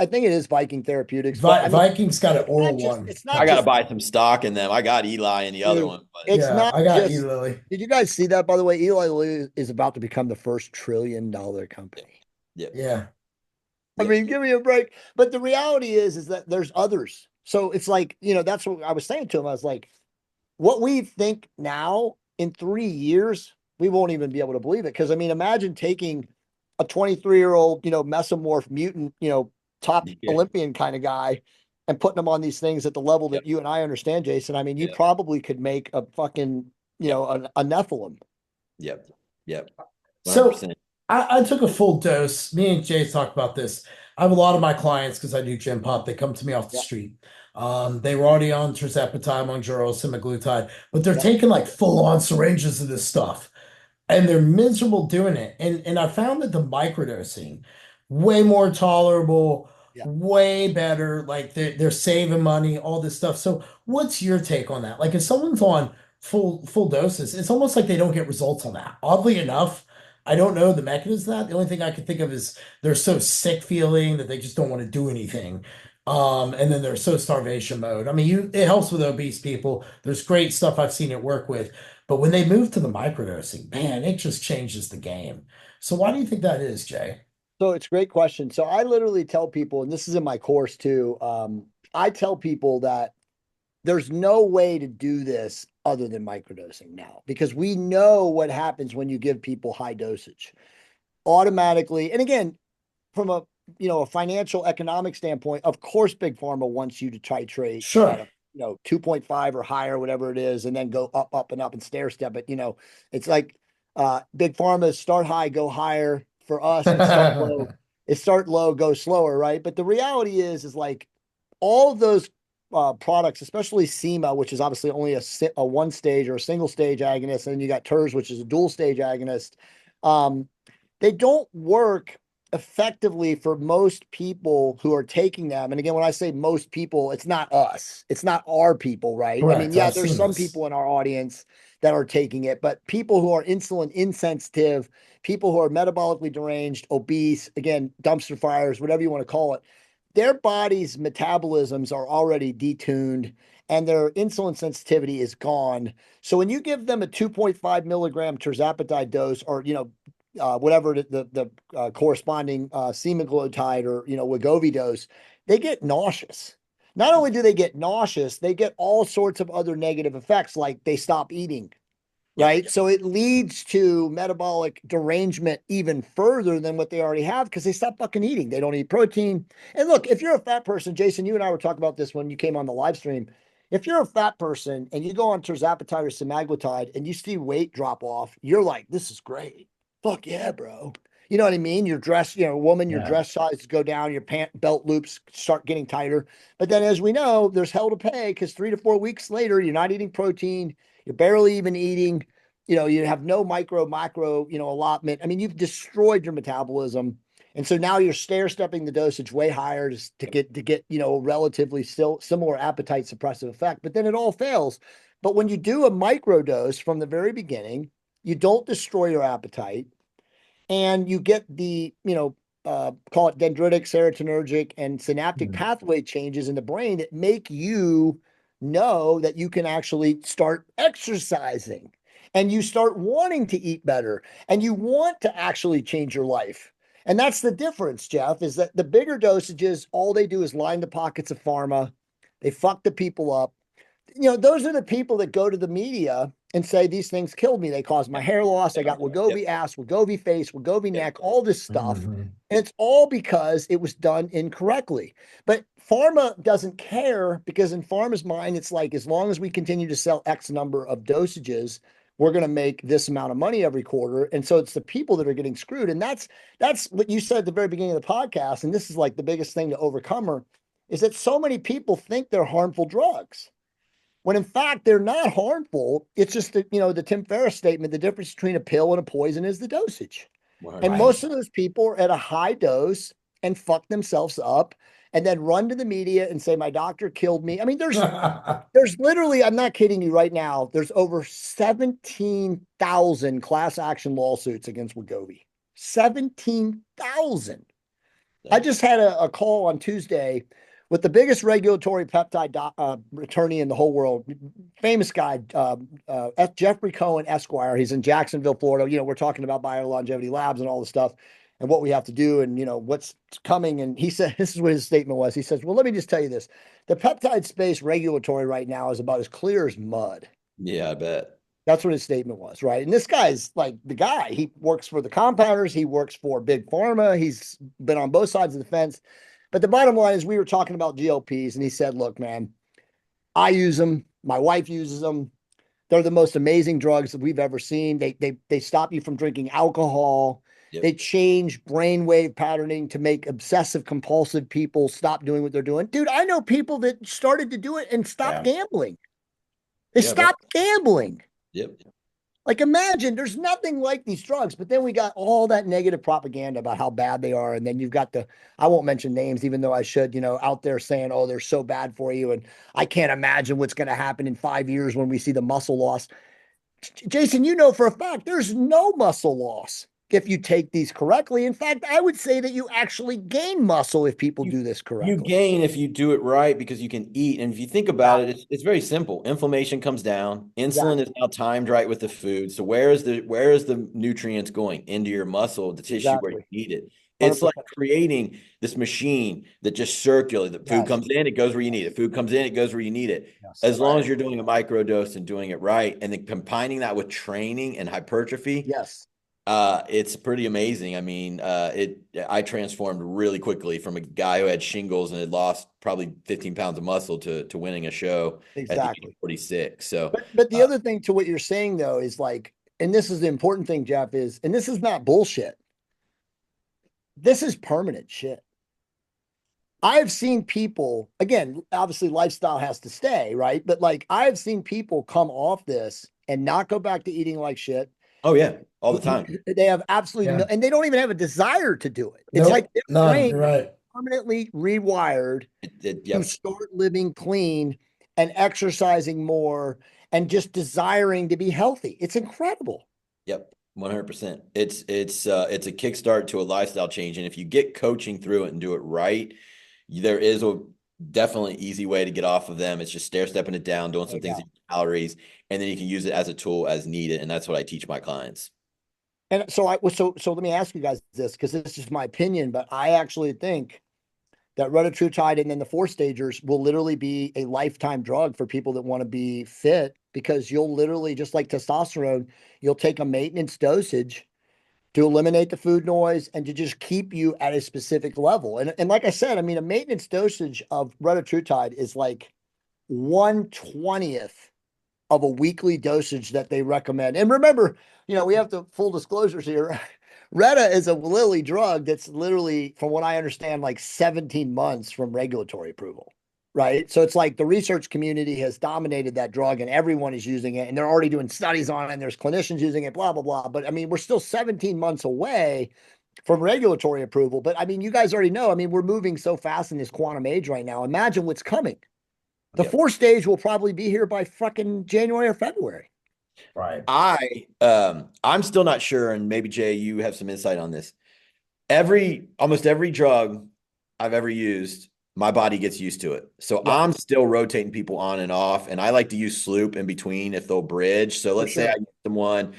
think it is Viking Therapeutics, but I mean, Viking's got an oral one it's not I got to coming. just, buy some stock in them. I got Eli and the other dude, one, but it's Yeah, not I got E. just. Lilly. Did you guys see that, by the way? Eli Lilly is about to become the first $1 trillion yep, company. yep, Yeah. I yep, mean, give me a break. But the reality is that there's others. So it's like, that's what I was saying to him. I was like, what we think now in 3 years, we won't even be able to believe it. Because I mean, imagine taking a 23-year-old, mesomorph mutant, top yeah, Olympian kind of guy and putting him on these things at the level yep, that you and I understand, Jason. I mean, you yep, probably could make a fucking, yep, a Nephilim. yep, yep, So 100%. I took a full dose. Me and Jay talked about this. I have a lot of my clients because I do gym pop. They come to me off the Yeah. street. They were already on Tirzepatide, Mounjaro, semaglutide, but they're Yeah. taking like full-on syringes of this stuff, and they're miserable doing it. And I found that the microdosing way more tolerable, Yeah. way better. Like they're saving money, all this stuff. So what's your take on that? Like if someone's on full doses, it's almost like they don't get results on that. Oddly enough, I don't know the mechanism of that. The only thing I can think of is they're so sick feeling that they just don't want to do anything. And then they're so starvation mode. I mean, it helps with obese people. There's great stuff I've seen it work with. But when they move to the microdosing, man, it just changes the game. So why do you think that is, Jay? So it's a great question. So I literally tell people, and this is in my course too. I tell people that there's no way to do this other than microdosing now because we know what happens when you give people high dosage automatically. And again, from a financial economic standpoint, of course, Big Pharma wants you to titrate at Sure. a 2.5 or higher, whatever it is, and then go up and up and stair step it. It's like Big Pharma start high, go higher. For us, it's start low. It's start low, go slower, right? But the reality is like all of those products, especially SEMA, which is obviously only a one stage or a single stage agonist, and then you got TERS, which is a dual stage agonist. Um, they don't work effectively for most people who are taking them. And again, when I say most people, it's not us, it's not our people, right? I mean, Correct. yeah, I've there's seen some this. people in our audience that are taking it, but people who are insulin insensitive, people who are metabolically deranged, obese, again, dumpster fires, whatever you want to call it, their body's metabolisms are already detuned and their insulin sensitivity is gone. So when you give them a 2.5 milligram terzepatide dose, or whatever the corresponding semaglutide or Wegovy dose, they get nauseous. Not only do they get nauseous, they get all sorts of other negative effects, like they stop eating, Yep, right? So it leads to metabolic derangement even further than what they already have because they stop fucking eating. They don't eat protein. And look, if you're a fat person, Jason, you and I were talking about this when you came on the live stream. If you're a fat person and you go on tirzepatide or semaglutide and you see weight drop off, you're like, this is great. Fuck yeah, bro. You know what I mean? Your dress, woman, your Yeah. dress size go down, your pant belt loops start getting tighter. But then, as we know, there's hell to pay because 3 to 4 weeks later, you're not eating protein, you're barely even eating. You have no micro, macro, allotment. I mean, you've destroyed your metabolism. And so now you're stair-stepping the dosage way higher to get, you know, relatively still similar appetite suppressive effect, but then it all fails. But when you do a microdose from the very beginning, you don't destroy your appetite and you get the, you know, call it dendritic, serotonergic, and synaptic pathway changes in the brain that make you know that you can actually start exercising and you start wanting to eat better and you want to actually change your life. And that's the difference, Jeff, is that the bigger dosages, all they do is line the pockets of pharma. They fuck the people up. You know, those are the people that go to the media and say these things killed me. They caused my hair loss. I got Wegovy ass, Wegovy face, Wegovy neck, all this stuff. And it's all because it was done incorrectly. But pharma doesn't care because in pharma's mind, it's like, as long as we continue to sell X number of dosages, we're going to make this amount of money every quarter. And so it's the people that are getting screwed. And that's what you said at the very beginning of the podcast. And this is like the biggest thing to overcome her, is that so many people think they're harmful drugs, when in fact they're not harmful. It's just that, you know, the Tim Ferriss statement, the difference between a pill and a poison is the dosage. And most of those people are at a high dose and fuck themselves up and then run to the media and say, my doctor killed me. I mean, there's literally, I'm not kidding you right now, there's over 17,000 class action lawsuits against Wegovy. 17,000. I just had a call on Tuesday with the biggest regulatory peptide attorney in the whole world, famous guy, Jeffrey Cohen Esquire. He's in Jacksonville, Florida. You know, we're talking about BioLongevity Labs and all this stuff and what we have to do and, you know, what's coming. And he said, this is what his statement was. He says, well, let me just tell you this. The peptide space regulatory right now is about as clear as mud. Yeah, I bet. That's what his statement was, right? And this guy's like the guy. He works for the compounders. He works for Big Pharma. He's been on both sides of the fence. But the bottom line is we were talking about GLPs, and he said, look, man, I use them. My wife uses them. They're the most amazing drugs that we've ever seen. They stop you from drinking alcohol. Yep. They change brainwave patterning to make obsessive compulsive people stop doing what they're doing. Dude, I know people that started to do it and stopped gambling. They stopped gambling. Yep. Like, imagine, there's nothing like these drugs, but then we got all that negative propaganda about how bad they are. And then you've got I won't mention names, even though I should, you know, out there saying, oh, they're so bad for you. And I can't imagine what's going to happen in 5 years when we see the muscle loss. Jason, you know for a fact, there's no muscle loss if you take these correctly. In fact, I would say that you actually gain muscle if people do this correctly. You gain if you do it right because you can eat. And if you think about it, it's very simple. Inflammation comes down. Insulin is now timed right with the food. So where is the nutrients going? Into your muscle, the tissue where you need it. It's 100%. Like creating this machine that just circulates. The food comes in, it goes where you need it. Food comes in, it goes where you need it. As long as you're doing a microdose and doing it right, and then combining that with training and hypertrophy. It's pretty amazing. I mean, I transformed really quickly from a guy who had shingles and had lost probably 15 pounds of muscle to winning a show at the age of 46. So, but the other thing to what you're saying though is like, and this is the important thing, Jeff, is, and this is not bullshit. This is permanent shit. I've seen people, again, obviously lifestyle has to stay, right? But like, I've seen people come off this and not go back to eating like shit. Oh yeah, all the time. They have absolutely no, and they don't even have a desire to do it. It's like their brain permanently rewired to start living clean and exercising more and just desiring to be healthy. It's incredible. Yep, 100%. It's a kickstart to a lifestyle change, and if you get coaching through it and do it right, there is a definitely easy way to get off of them. It's just stair-stepping it down, doing some things with calories, and then you can use it as a tool as needed. And that's what I teach my clients. And so let me ask you guys this, because this is my opinion, but I actually think that Retatrutide and then the 4-stagers will literally be a lifetime drug for people that want to be fit, because you'll literally, just like testosterone, you'll take a maintenance dosage to eliminate the food noise and to just keep you at a specific level. And like I said, I mean, a maintenance dosage of Retatrutide is like 1/20th of a weekly dosage that they recommend. And remember, you know, we have to full disclosures here. Reta is a Lilly drug that's literally, from what I understand, like 17 months from regulatory approval, right? So it's like the research community has dominated that drug and everyone is using it and they're already doing studies on it and there's clinicians using it, blah, blah, blah. But I mean, we're still 17 months away. from regulatory approval. But I mean, you guys already know. I mean, we're moving so fast in this quantum age right now. Imagine what's coming. The Yep. fourth stage will probably be here by fucking January or February. Right. I'm still not sure, and maybe Jay, you have some insight on this. Almost every drug I've ever used, my body gets used to it. So Yeah, I'm still rotating people on and off, and I like to use sloop in between if they'll bridge. So for let's say I sure. use someone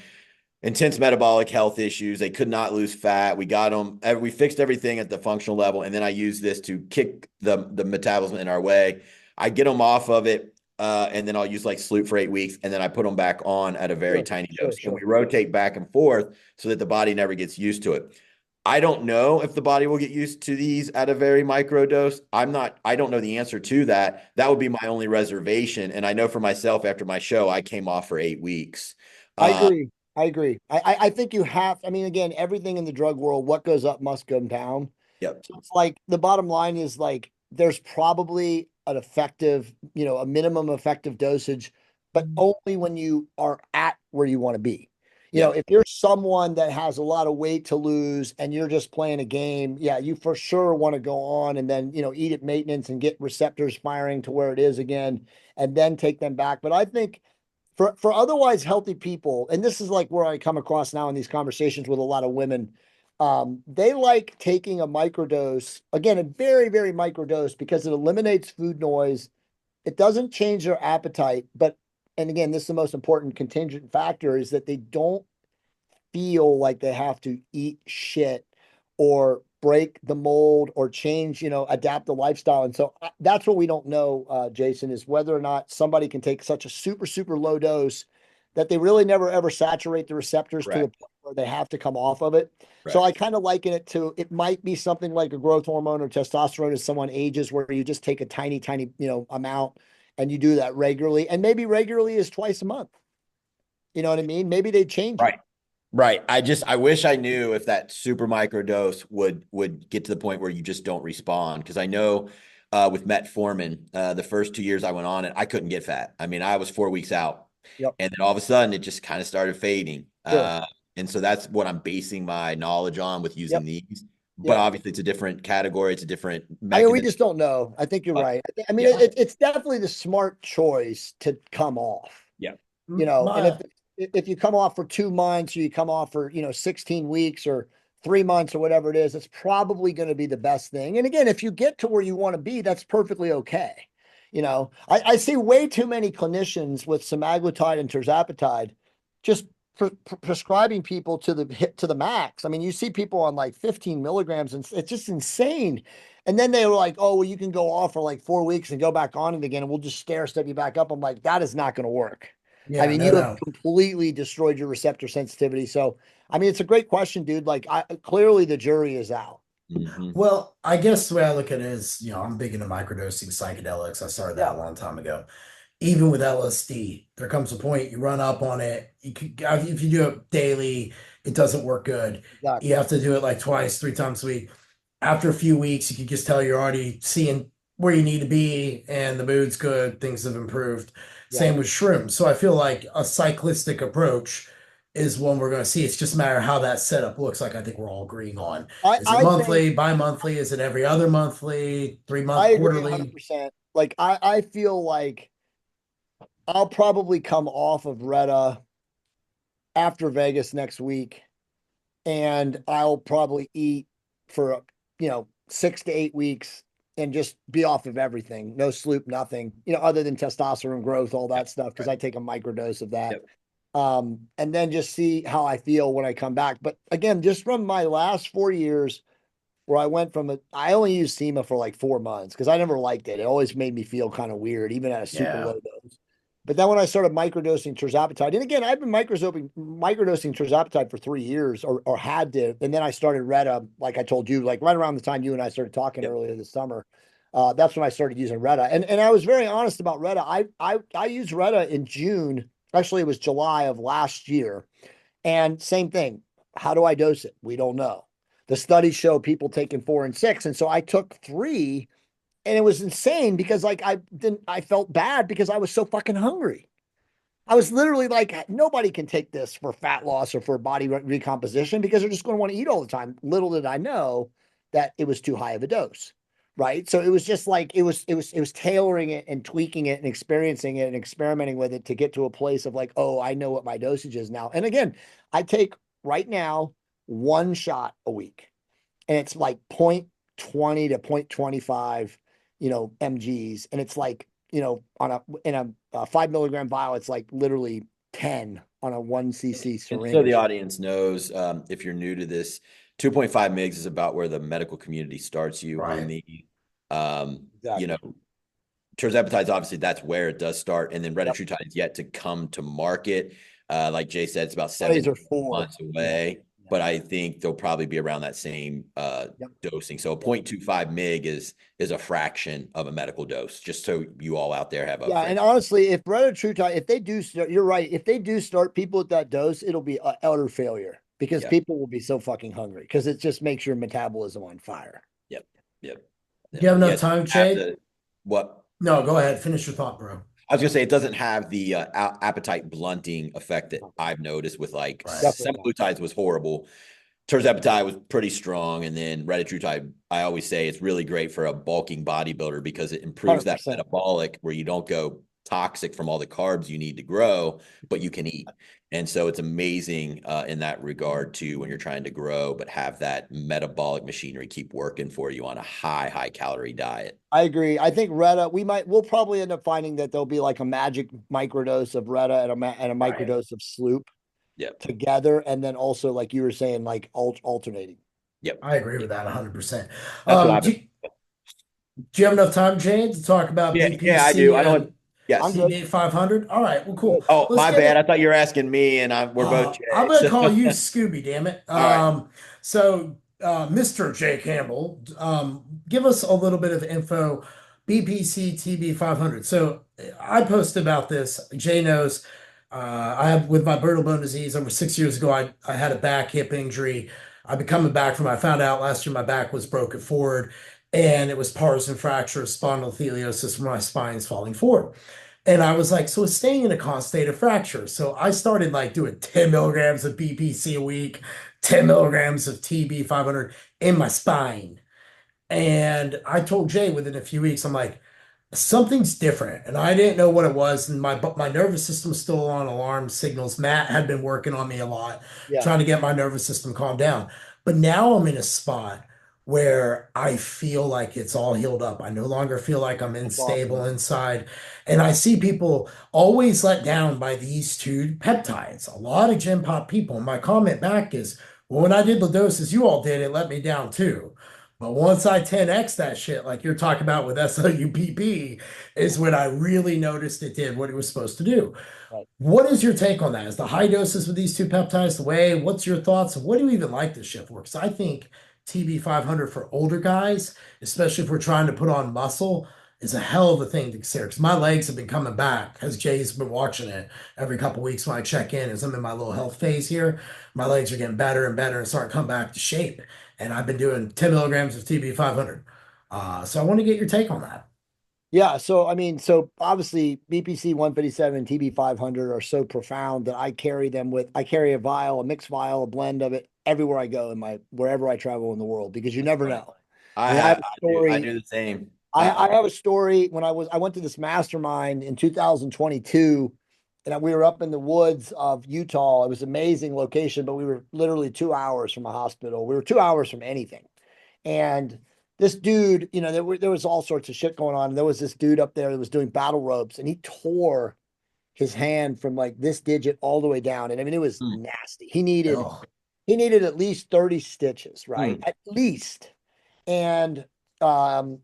intense metabolic health issues, they could not lose fat. We got them, we fixed everything at the functional level, and then I use this to kick the metabolism in our way. I get them off of it. And then I'll use like sloop for 8 weeks, and then I put them back on at a very Sure, tiny sure, dose. And sure. we rotate back and forth so that the body never gets used to it. I don't know if the body will get used to these at a very micro dose. I don't know the answer to that. That would be my only reservation. And I know for myself, after my show, I came off for 8 weeks. I Uh, agree. I agree. I think you have, I mean, again, everything in the drug world, what goes up must come down. yep. So it's like the bottom line is like there's probably an effective, a minimum effective dosage, but only when you are at where you want to be. Yep. If you're someone that has a lot of weight to lose and you're just playing a game, yeah, you for sure want to go on and then, eat at maintenance and get receptors firing to where it is again and then take them back. But I think for otherwise healthy people, and this is like where I come across now in these conversations with a lot of women, they like taking a microdose, again, a very, very microdose because it eliminates food noise. It doesn't change their appetite, but, and again, this is the most important contingent factor is that they don't feel like they have to eat shit or break the mold or change, adapt the lifestyle. And so that's what we don't know, Jason, is whether or not somebody can take such a super, super low dose that they really never ever saturate the receptors to the Correct. point where they have to come off of it. So I Correct. kind of liken it to it might be something like a growth hormone or testosterone as someone ages, where you just take a tiny, tiny, amount and you do that regularly. And maybe regularly is twice a month. You know what I mean? Maybe they change it. Right. Right. I wish I knew if that super micro dose would get to the point where you just don't respond. Because I know with metformin, the first 2 years I went on it, I couldn't get fat. I mean, I was 4 weeks out. Yep. And then all of a sudden it just kind of started fading. Sure. And so that's what I'm basing my knowledge on with using Yep. these. But Yep. obviously it's a different category, it's a different I mean, we mechanism. just don't know. I think you're But right. I mean, yeah. it's definitely the smart choice to come off, Yeah. and My, if you come off for 2 months or you come off for, 16 weeks or 3 months or whatever it is, it's probably going to be the best thing. And again, if you get to where you want to be, that's perfectly okay. I see way too many clinicians with semaglutide and tirzepatide just prescribing people to the max. I mean, you see people on like 15 milligrams and it's just insane. And then they were like, oh, well, you can go off for like 4 weeks and go back on it again, and we'll just stair step you back up. I'm like, that is not going to work. I yeah, mean, no, you have no. completely destroyed your receptor sensitivity. So, I mean, it's a great question, dude. Like, clearly the jury is out. Mhm. Well, I guess the way I look at it is, I'm big into microdosing psychedelics. I started Yeah, that a long time ago. Even with LSD, there comes a point you run up on it. If you do it daily, it doesn't work good. You exactly. have to do it like twice, 3 times a week. After a few weeks, you can just tell you're already seeing where you need to be and the mood's good, things have improved. Yeah. Same with shrooms. So I feel like a cyclistic approach is one we're going to see. It's just a matter of how that setup looks like. I think we're all agreeing on. Is it I think monthly, bi-monthly? Is it every other monthly, 3 month, I agree quarterly? 100%. Like, I feel like I'll probably come off of Retta after Vegas next week, and I'll probably eat for 6 to 8 weeks and just be off of everything. No sloop, nothing, other than testosterone growth, all Yep. that stuff, because Right. I take a microdose of that. Yep. And then just see how I feel when I come back. But again, just from my last 4 years, where I went from I only used SEMA for like 4 months because I never liked it. It always made me feel kind of weird, even at a super Yeah. low dose. But then when I started microdosing Tirzepatide, and again, I've been microdosing Tirzepatide for 3 years, or had to, and then I started Retta, like I told you, like right around the time you and I started talking Yep. earlier this summer. That's when I started using Retta, and I was very honest about Retta. I used Retta in June. Actually, it was July of last year, and same thing. How do I dose it? We don't know. The studies show people taking 4 and 6, and so I took 3, and it was insane because like I felt bad because I was so fucking hungry. I was literally like, nobody can take this for fat loss or for body recomposition because they're just going to want to eat all the time. Little did I know that it was too high of a dose. Right. So it was just like it was tailoring it and tweaking it and experiencing it and experimenting with it to get to a place of like, oh, I know what my dosage is now. And again, I take right now one shot a week and it's like 0.20 to 0.25, mgs. And it's like, in a 5 milligram vial, it's like literally 10 on a 1 cc And so the syringe. audience knows, if you're new to this, 2.5 mgs is about where the medical community starts you on Right. the, Exactly. Tirzepatide's obviously that's where it does start, and then Yep. Retatrutide is yet to come to market. Like Jay said, it's about Peptides 7 are 4. months Yeah. away, Yeah. but I think they'll probably be around that same Yep. dosing. So a Yep. 0.25 mg is a fraction of a medical dose, just so you all out there have a Yeah, frame. and honestly, if Retatrutide, if they do start, you're right. If they do start people at that dose, it'll be an utter failure because Yeah. people will be so fucking hungry because it just makes your metabolism on fire. Yep. Yep. Do Yep. you have Yeah. enough time, Have Jay? the what? No, go ahead. Finish your thought, bro. I was gonna say it doesn't have the appetite blunting effect that I've noticed with like Right. Definitely not. semaglutides was horrible. Tirzepatide was pretty strong, and then Retatrutide, I always say it's really great for a bulking bodybuilder because it improves that 100%. metabolic where you don't go toxic from all the carbs you need to grow, but you can eat. And so it's amazing in that regard too when you're trying to grow, but have that metabolic machinery keep working for you on a high calorie diet. I agree. I think we'll probably end up finding that there'll be like a magic microdose of Retta and a Right. microdose of Sloop Yep. together. And then also, like you were saying, like alternating. Yep. I agree Yep. with that 100%. That's what Um, I've do, been. you- do you have enough time, Jay, to talk about Yeah, I do. BPC I don't. and I'm Yes. good. TB 500? All right, well, cool. Good. Oh, Let's my get bad. I it. thought you were asking me, and we're both I'm Jay. gonna So. call you Scooby, damn it. All right. Mr. Jay Campbell, give us a little bit of info. BPC TB 500. So I posted about this. Jay knows. I have with my brittle bone disease over 6 years ago. I had a back hip injury. I've been coming back from. I found out last year my back was broken forward, and it was partisan fracture, spondylolisthesis from my spine's falling forward. And I was like, so it's staying in a constant state of fracture. So I started like doing 10 milligrams of BPC a week, 10 milligrams of TB 500 in my spine. And I told Jay within a few weeks, I'm like, something's different. And I didn't know what it was. And my nervous system was still on alarm signals. Matt had been working on me a lot, Yeah. trying to get my nervous system calmed down. But now I'm in a spot where I feel like it's all healed up. I no longer feel like I'm That's unstable awesome. inside. And I see people always let down by these two peptides. A lot of gym pop people. And my comment back is, well, when I did the doses you all did, it let me down too. But once I 10x that shit, like you're talking about with SLUPP, is when I really noticed it did what it was supposed to do. Right. What is your take on that? Is the high doses with these two peptides the way? What's your thoughts? What do you even like this shit for? Because I think TB 500 for older guys, especially if we're trying to put on muscle, is a hell of a thing to consider. Because my legs have been coming back, as Jay's been watching it every couple weeks when I check in, as I'm in my little health phase here. My legs are getting better and better and starting to come back to shape. And I've been doing 10 milligrams of TB 500. So I want to get your take on that. Yeah. So, I mean, so obviously BPC 157 and TB 500 are so profound that I carry a vial, a mixed vial, a blend of it everywhere I go wherever I travel in the world, because you That's never funny. know. I I mean, I have have. a I story. do the same. I have a story when I went to this mastermind in 2022 and we were up in the woods of Utah. It was an amazing location, but we were literally 2 hours from a hospital. We were 2 hours from anything. And this dude, there was all sorts of shit going on. There was this dude up there that was doing battle ropes and he tore his hand from like this digit all the way down. And I mean, it was Hmm. nasty. He Oh, needed at least 30 stitches, right? Hmm. At least. And um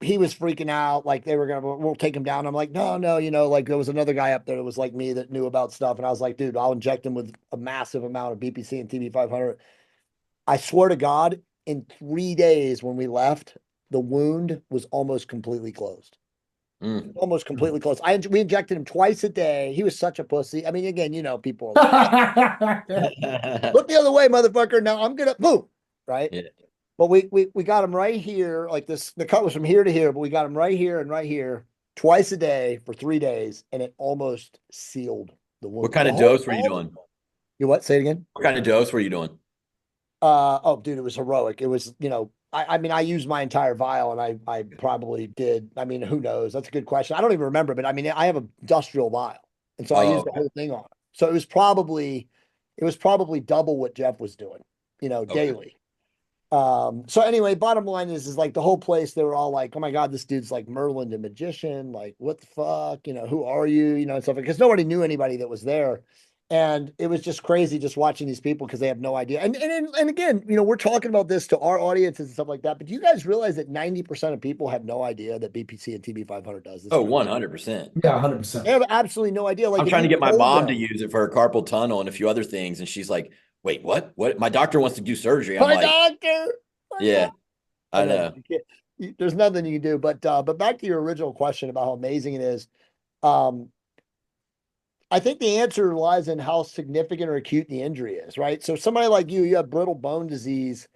he was freaking out, like we'll take him down. I'm like, no, no, like there was another guy up there that was like me that knew about stuff. And I was like, dude, I'll inject him with a massive amount of BPC and TB 500. I swear to God, in 3 days when we left, the wound was almost completely closed. Hmm. Almost completely closed. We injected him twice a day. He was such a pussy. I mean, again, people are like, look the other way, motherfucker. Now I'm gonna move, right? Yeah. But we got him right here, like this. The cut was from here to here, but we got him right here and right here. twice a day for 3 days, and it almost sealed the wound. What kind of dose were you doing? You what? Say it again. What kind of dose were you doing? Oh, dude, it was heroic. It was, I mean, I used my entire vial, and I probably did. I mean, who knows? That's a good question. I don't even remember, but I mean, I have an industrial vial, and so I Oh, used the whole thing on it. So it was probably double what Jeff was doing, okay. daily. So anyway, bottom line is like the whole place, they were all like, oh my God, this dude's like Merlin the magician. Like, what the fuck? Who are you? And stuff, because nobody knew anybody that was there. And it was just crazy just watching these people because they have no idea. And again, we're talking about this to our audiences and stuff like that. But do you guys realize that 90% of people have no idea that BPC and TB500 does this? Oh, 100%. Yeah, They 100%. have absolutely no idea. Like, I'm if trying to you get my told mom to them, use it for her carpal tunnel and a few other things. And she's like, wait, what? What? My doctor wants to do surgery. I'm my like, doctor, my yeah, I doctor. know. There's nothing you can do. But back to your original question about how amazing it is. Um, I think the answer lies in how significant or acute the injury is, right? So somebody like you have brittle bone disease,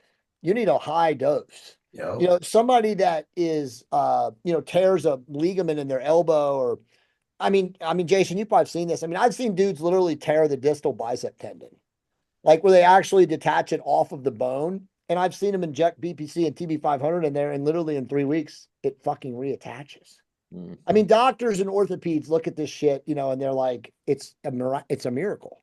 you need a high dose. Yo. Somebody that is tears a ligament in their elbow, or I mean, Jason, you've probably seen this. I mean, I've seen dudes literally tear the distal bicep tendon, like where they actually detach it off of the bone. And I've seen them inject BPC and TB500 in there, and literally in 3 weeks, it fucking reattaches. I mean, doctors and orthopeds look at this shit, and they're like, it's a miracle.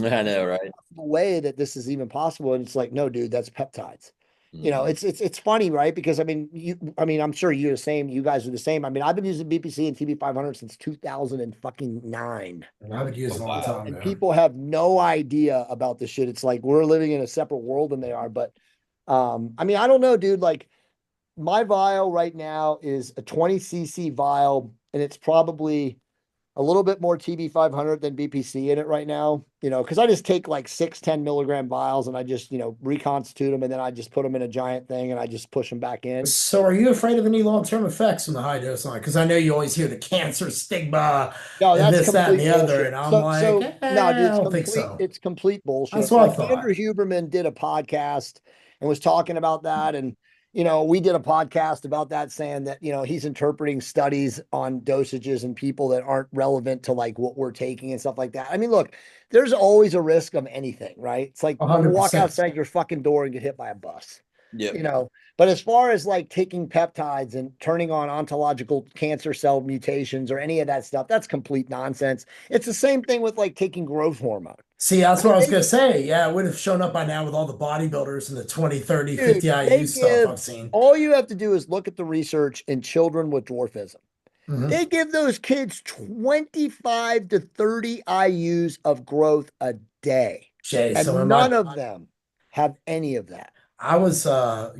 I know, right? The way that this is even possible, and it's like, no, dude, that's peptides. Mhm. It's funny, right? Because I mean, I'm sure you're the same. You guys are the same. I mean, I've been using BPC and TB500 since 2009. I've been Oh, using it all the wow. time, And man. people have no idea about this shit. It's like we're living in a separate world than they are. But I mean, I don't know, dude. Like, my vial right now is a 20 cc vial, and it's probably a little bit more TB500 than BPC in it right now, because I just take like 6 10 milligram vials, and I just, reconstitute them, and then I just put them in a giant thing, and I just push them back in. So are you afraid of any long-term effects from the high dose line? Because I know you always hear the cancer stigma No, and that's this, that, and complete the other, and bullshit. I'm like, So no, dude, I don't think so. it's complete That's bullshit. what I Like, Andrew thought. Huberman did a podcast and was talking about that. And, we did a podcast about that, saying that, he's interpreting studies on dosages and people that aren't relevant to like what we're taking and stuff like that. I mean, look, there's always a risk of anything, right? It's like you walk 100%. outside your fucking door and get hit by a bus, you Yep. know. But as far as like taking peptides and turning on ontological cancer cell mutations or any of that stuff, that's complete nonsense. It's the same thing with like taking growth hormone. See, I that's what mean, I was going to say. Yeah, it would have shown up by now with all the bodybuilders and the 20, 30, dude, 50 they IU stuff give I've seen. all you have to do is look at the research in children with dwarfism. Hmm. They give those kids 25 to 30 IUs of growth a day, Jay, so and in none my of them have any of that. I was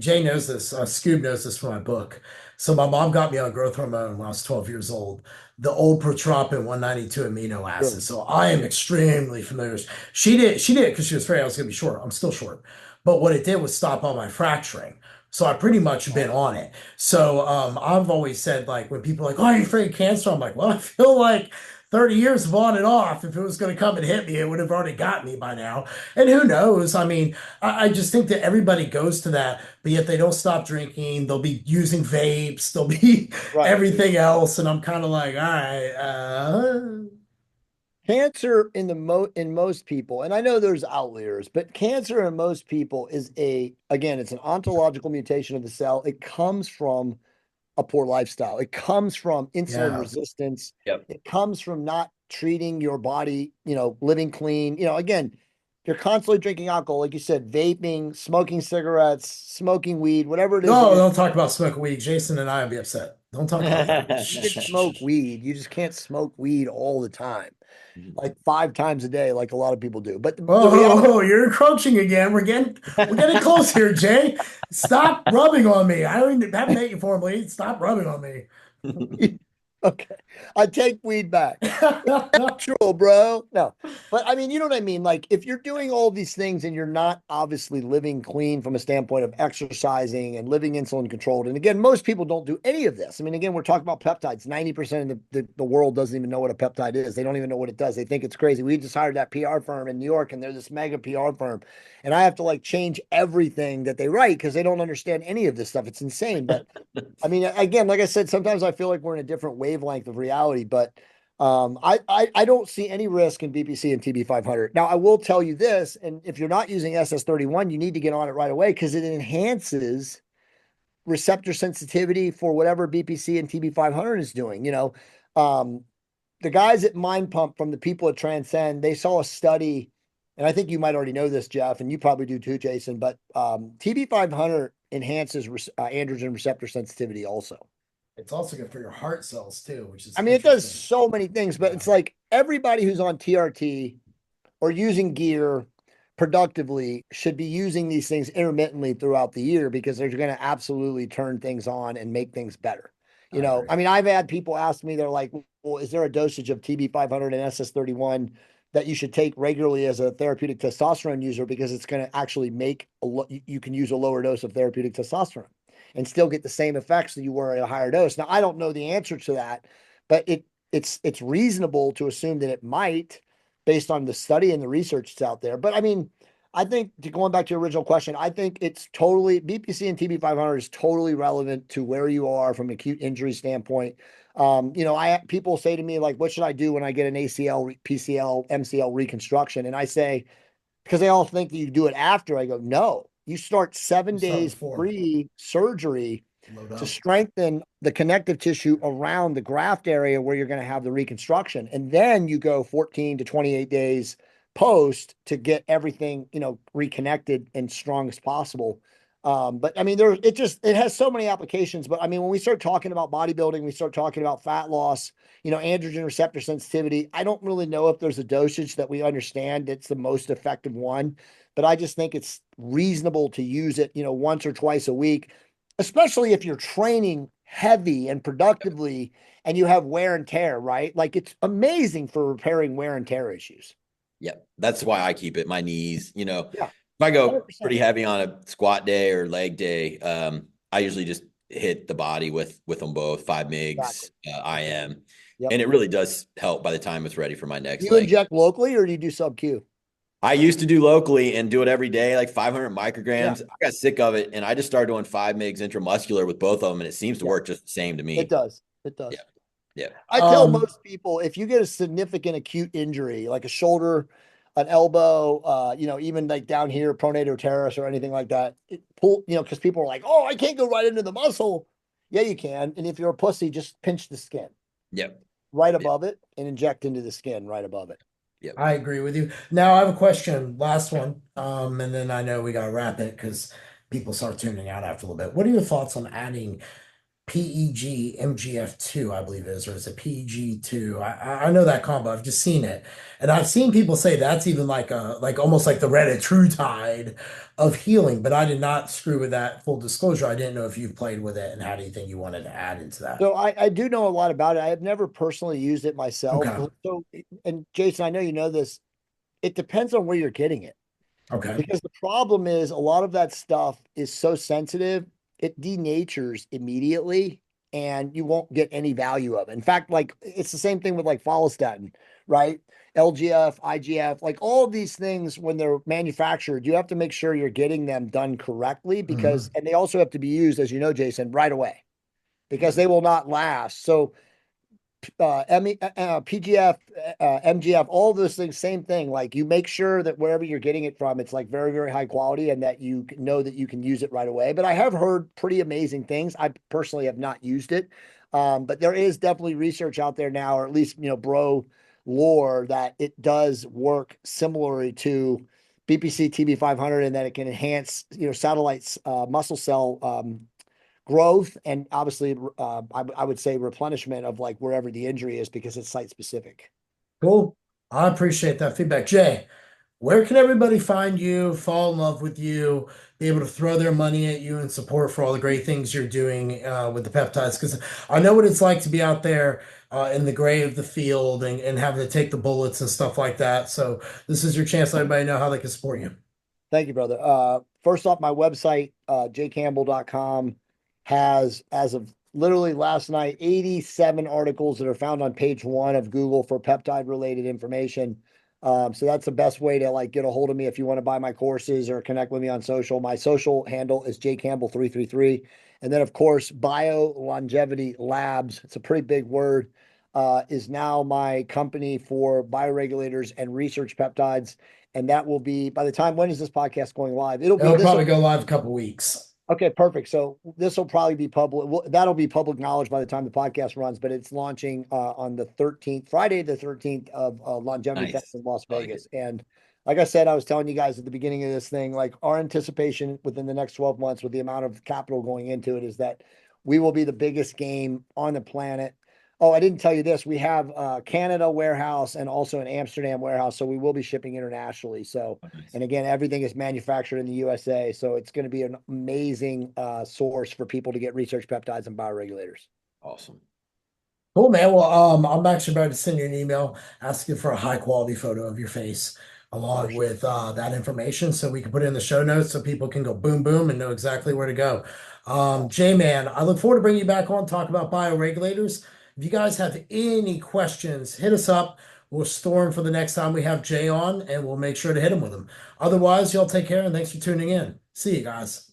Jay knows this, Scoob knows this from my book. So my mom got me on growth hormone when I was 12 years old, the old protropin 192 amino Sure. acid. So I am extremely familiar. She did because she was afraid I was gonna be short. I'm still short. But what it did was stop all my fracturing. So I pretty much been on it. So I've always said, like, when people are like, oh, are you afraid of cancer? I'm like, well, I feel like 30 years of on and off. If it was going to come and hit me, it would have already got me by now. And who knows? I mean, I just think that everybody goes to that, but yet they don't stop drinking. They'll be using vapes. They'll be Right. everything else. And I'm kind of like, all right, Cancer in most people, and I know there's outliers, but cancer in most people is again, it's an ontological mutation of the cell. It comes from a poor lifestyle. It comes from insulin yeah. resistance. Yep. It comes from not treating your body, living clean. Again, you're constantly drinking alcohol, like you said, vaping, smoking cigarettes, smoking weed, whatever it is that No, you're. don't talk about smoking weed. Jason and I will be upset. Don't talk about that. You can smoke weed. You just can't smoke weed all the time, Mhm. like 5 times a day, like a lot of people do. But the reality. Oh, you're encroaching again. We're getting close here, Jay. Stop rubbing on me. I don't even haven't met you formally. Stop rubbing on me. Okay, I take weed back. Natural, bro. No, but I mean, you know what I mean? Like, if you're doing all these things and you're not obviously living clean from a standpoint of exercising and living insulin controlled, and again, most people don't do any of this. I mean, again, we're talking about peptides. 90% of the world doesn't even know what a peptide is. They don't even know what it does. They think it's crazy. We just hired that PR firm in New York, and they're this mega PR firm, and I have to like change everything that they write because they don't understand any of this stuff. It's insane. But I mean, again, like I said, sometimes I feel like we're in a different wavelength of reality, but I don't see any risk in BPC and TB500. Now, I will tell you this, and if you're not using SS31, you need to get on it right away because it enhances receptor sensitivity for whatever BPC and TB500 is doing. The guys at Mind Pump from the people at Transcend, they saw a study, and I think you might already know this, Jeff, and you probably do too, Jason, but TB500 enhances androgen receptor sensitivity also. It's also good for your heart cells too, which is I mean, it does interesting. so many things, but it's like everybody who's on TRT or using gear productively should be using these things intermittently throughout the year because they're going to absolutely turn things on and make things better. I agree. I mean, I've had people ask me, they're like, well, is there a dosage of TB500 and SS31 that you should take regularly as a therapeutic testosterone user because it's going to actually make you can use a lower dose of therapeutic testosterone and still get the same effects that you were at a higher dose. Now, I don't know the answer to that, but it's reasonable to assume that it might based on the study and the research that's out there. But I mean, I think going back to your original question, I think it's totally BPC and TB500 is totally relevant to where you are from an acute injury standpoint. People say to me, like, what should I do when I get an ACL, PCL, MCL reconstruction? And I say, because they all think that you do it after. I go, no, you start 7 days pre-surgery to strengthen the connective tissue around the graft area where you're going to have the reconstruction. And then you go 14 to 28 days post to get everything, reconnected and strong as possible. But I mean, it has so many applications. But I mean, when we start talking about bodybuilding, we start talking about fat loss, androgen receptor sensitivity. I don't really know if there's a dosage that we understand that's the most effective one, but I just think it's reasonable to use it, once or twice a week, especially if you're training heavy and productively and you have wear and tear, right? Like it's amazing for repairing wear and tear issues. Yep. That's why I keep it. My knees, Yeah. if I go 100%. pretty heavy on a squat day or leg day, I usually just hit the body with them both, 5 mgs, Exactly. IM. Yep. And it really does help by the time it's ready for my next You leg. inject locally or do you do sub Q? I used to do locally and do it every day, like 500 micrograms. Yeah. I got sick of it, and I just started doing 5 mgs intramuscular with both of them, and it seems to work just the same to me. It does. It does. Yeah. Yeah. I tell most people, if you get a significant acute injury, like a shoulder, an elbow, even like down here, pronator teres or anything like that, because people are like, oh, I can't go right into the muscle. Yeah, you can. And if you're a pussy, just pinch the skin. Yep. Right above it and inject into the skin right above it. Yep. I agree with you. Now I have a question, last one. And then I know we gotta wrap it because people start tuning out after a little bit. What are your thoughts on adding PEG MGF2, I believe it is, or is it PEG2? I know that combo. I've just seen it. And I've seen people say that's even like almost like the Retatrutide of healing, but I did not screw with that. Full disclosure, I didn't know if you've played with it and had anything you wanted to add into that. So I do know a lot about it. I have never personally used it myself. Okay. So, and Jason, I know you know this. It depends on where you're getting it. Okay. Because the problem is a lot of that stuff is so sensitive, it denatures immediately and you won't get any value of it. In fact, like it's the same thing with like follistatin, right? LGF, IGF, like all of these things when they're manufactured, you have to make sure you're getting them done correctly because, and they also have to be used, as you know, Jason, right away because they will not last. So PGF, MGF, all those things, same thing. Like you make sure that wherever you're getting it from, it's like very, very high quality and that you know that you can use it right away. But I have heard pretty amazing things. I personally have not used it. But there is definitely research out there now, or at least, bro lore that it does work similarly to BPC TB500 and that it can enhance, satellites, muscle cell, growth and obviously I would say replenishment of like wherever the injury is because it's site specific. Cool. I appreciate that feedback. Jay, where can everybody find you, fall in love with you, be able to throw their money at you and support for all the great things you're doing with the peptides? Because I know what it's like to be out there in the gray of the field and having to take the bullets and stuff like that. So this is your chance to let everybody know how they can support you. Thank you, brother. First off, my website, jcampbell.com, has, as of literally last night, 87 articles that are found on page 1 of Google for peptide related information. So that's the best way to like get a hold of me if you want to buy my courses or connect with me on social. My social handle is Jay Campbell 333. And then of course, Bio Longevity Labs, it's a pretty big word, is now my company for bioregulators and research peptides. And that will be by the time, when is this podcast going live? It'll This probably will go live a couple weeks. Okay, perfect. So this will probably be public. Well, that'll be public knowledge by the time the podcast runs, but it's launching on the 13th, Friday, the 13th of Longevity Fest Nice. in Las I like it. Vegas. And like I said, I was telling you guys at the beginning of this thing, like our anticipation within the next 12 months with the amount of capital going into it is that we will be the biggest game on the planet. Oh, I didn't tell you this. We have Canada warehouse and also an Amsterdam warehouse. So we will be shipping internationally. So Oh, nice. and again, everything is manufactured in the USA. So it's going to be an amazing source for people to get research peptides and bioregulators. Awesome. Cool, man. Well, I'm actually about to send you an email asking for a high quality photo of your face For along sure. with that information so we can put it in the show notes so people can go boom, boom and know exactly where to go. Jay, man, I look forward to bringing you back on, talk about bioregulators. If you guys have any questions, hit us up. We'll store them for the next time we have Jay on and we'll make sure to hit him with them. Otherwise, y'all take care and thanks for tuning in. See you guys.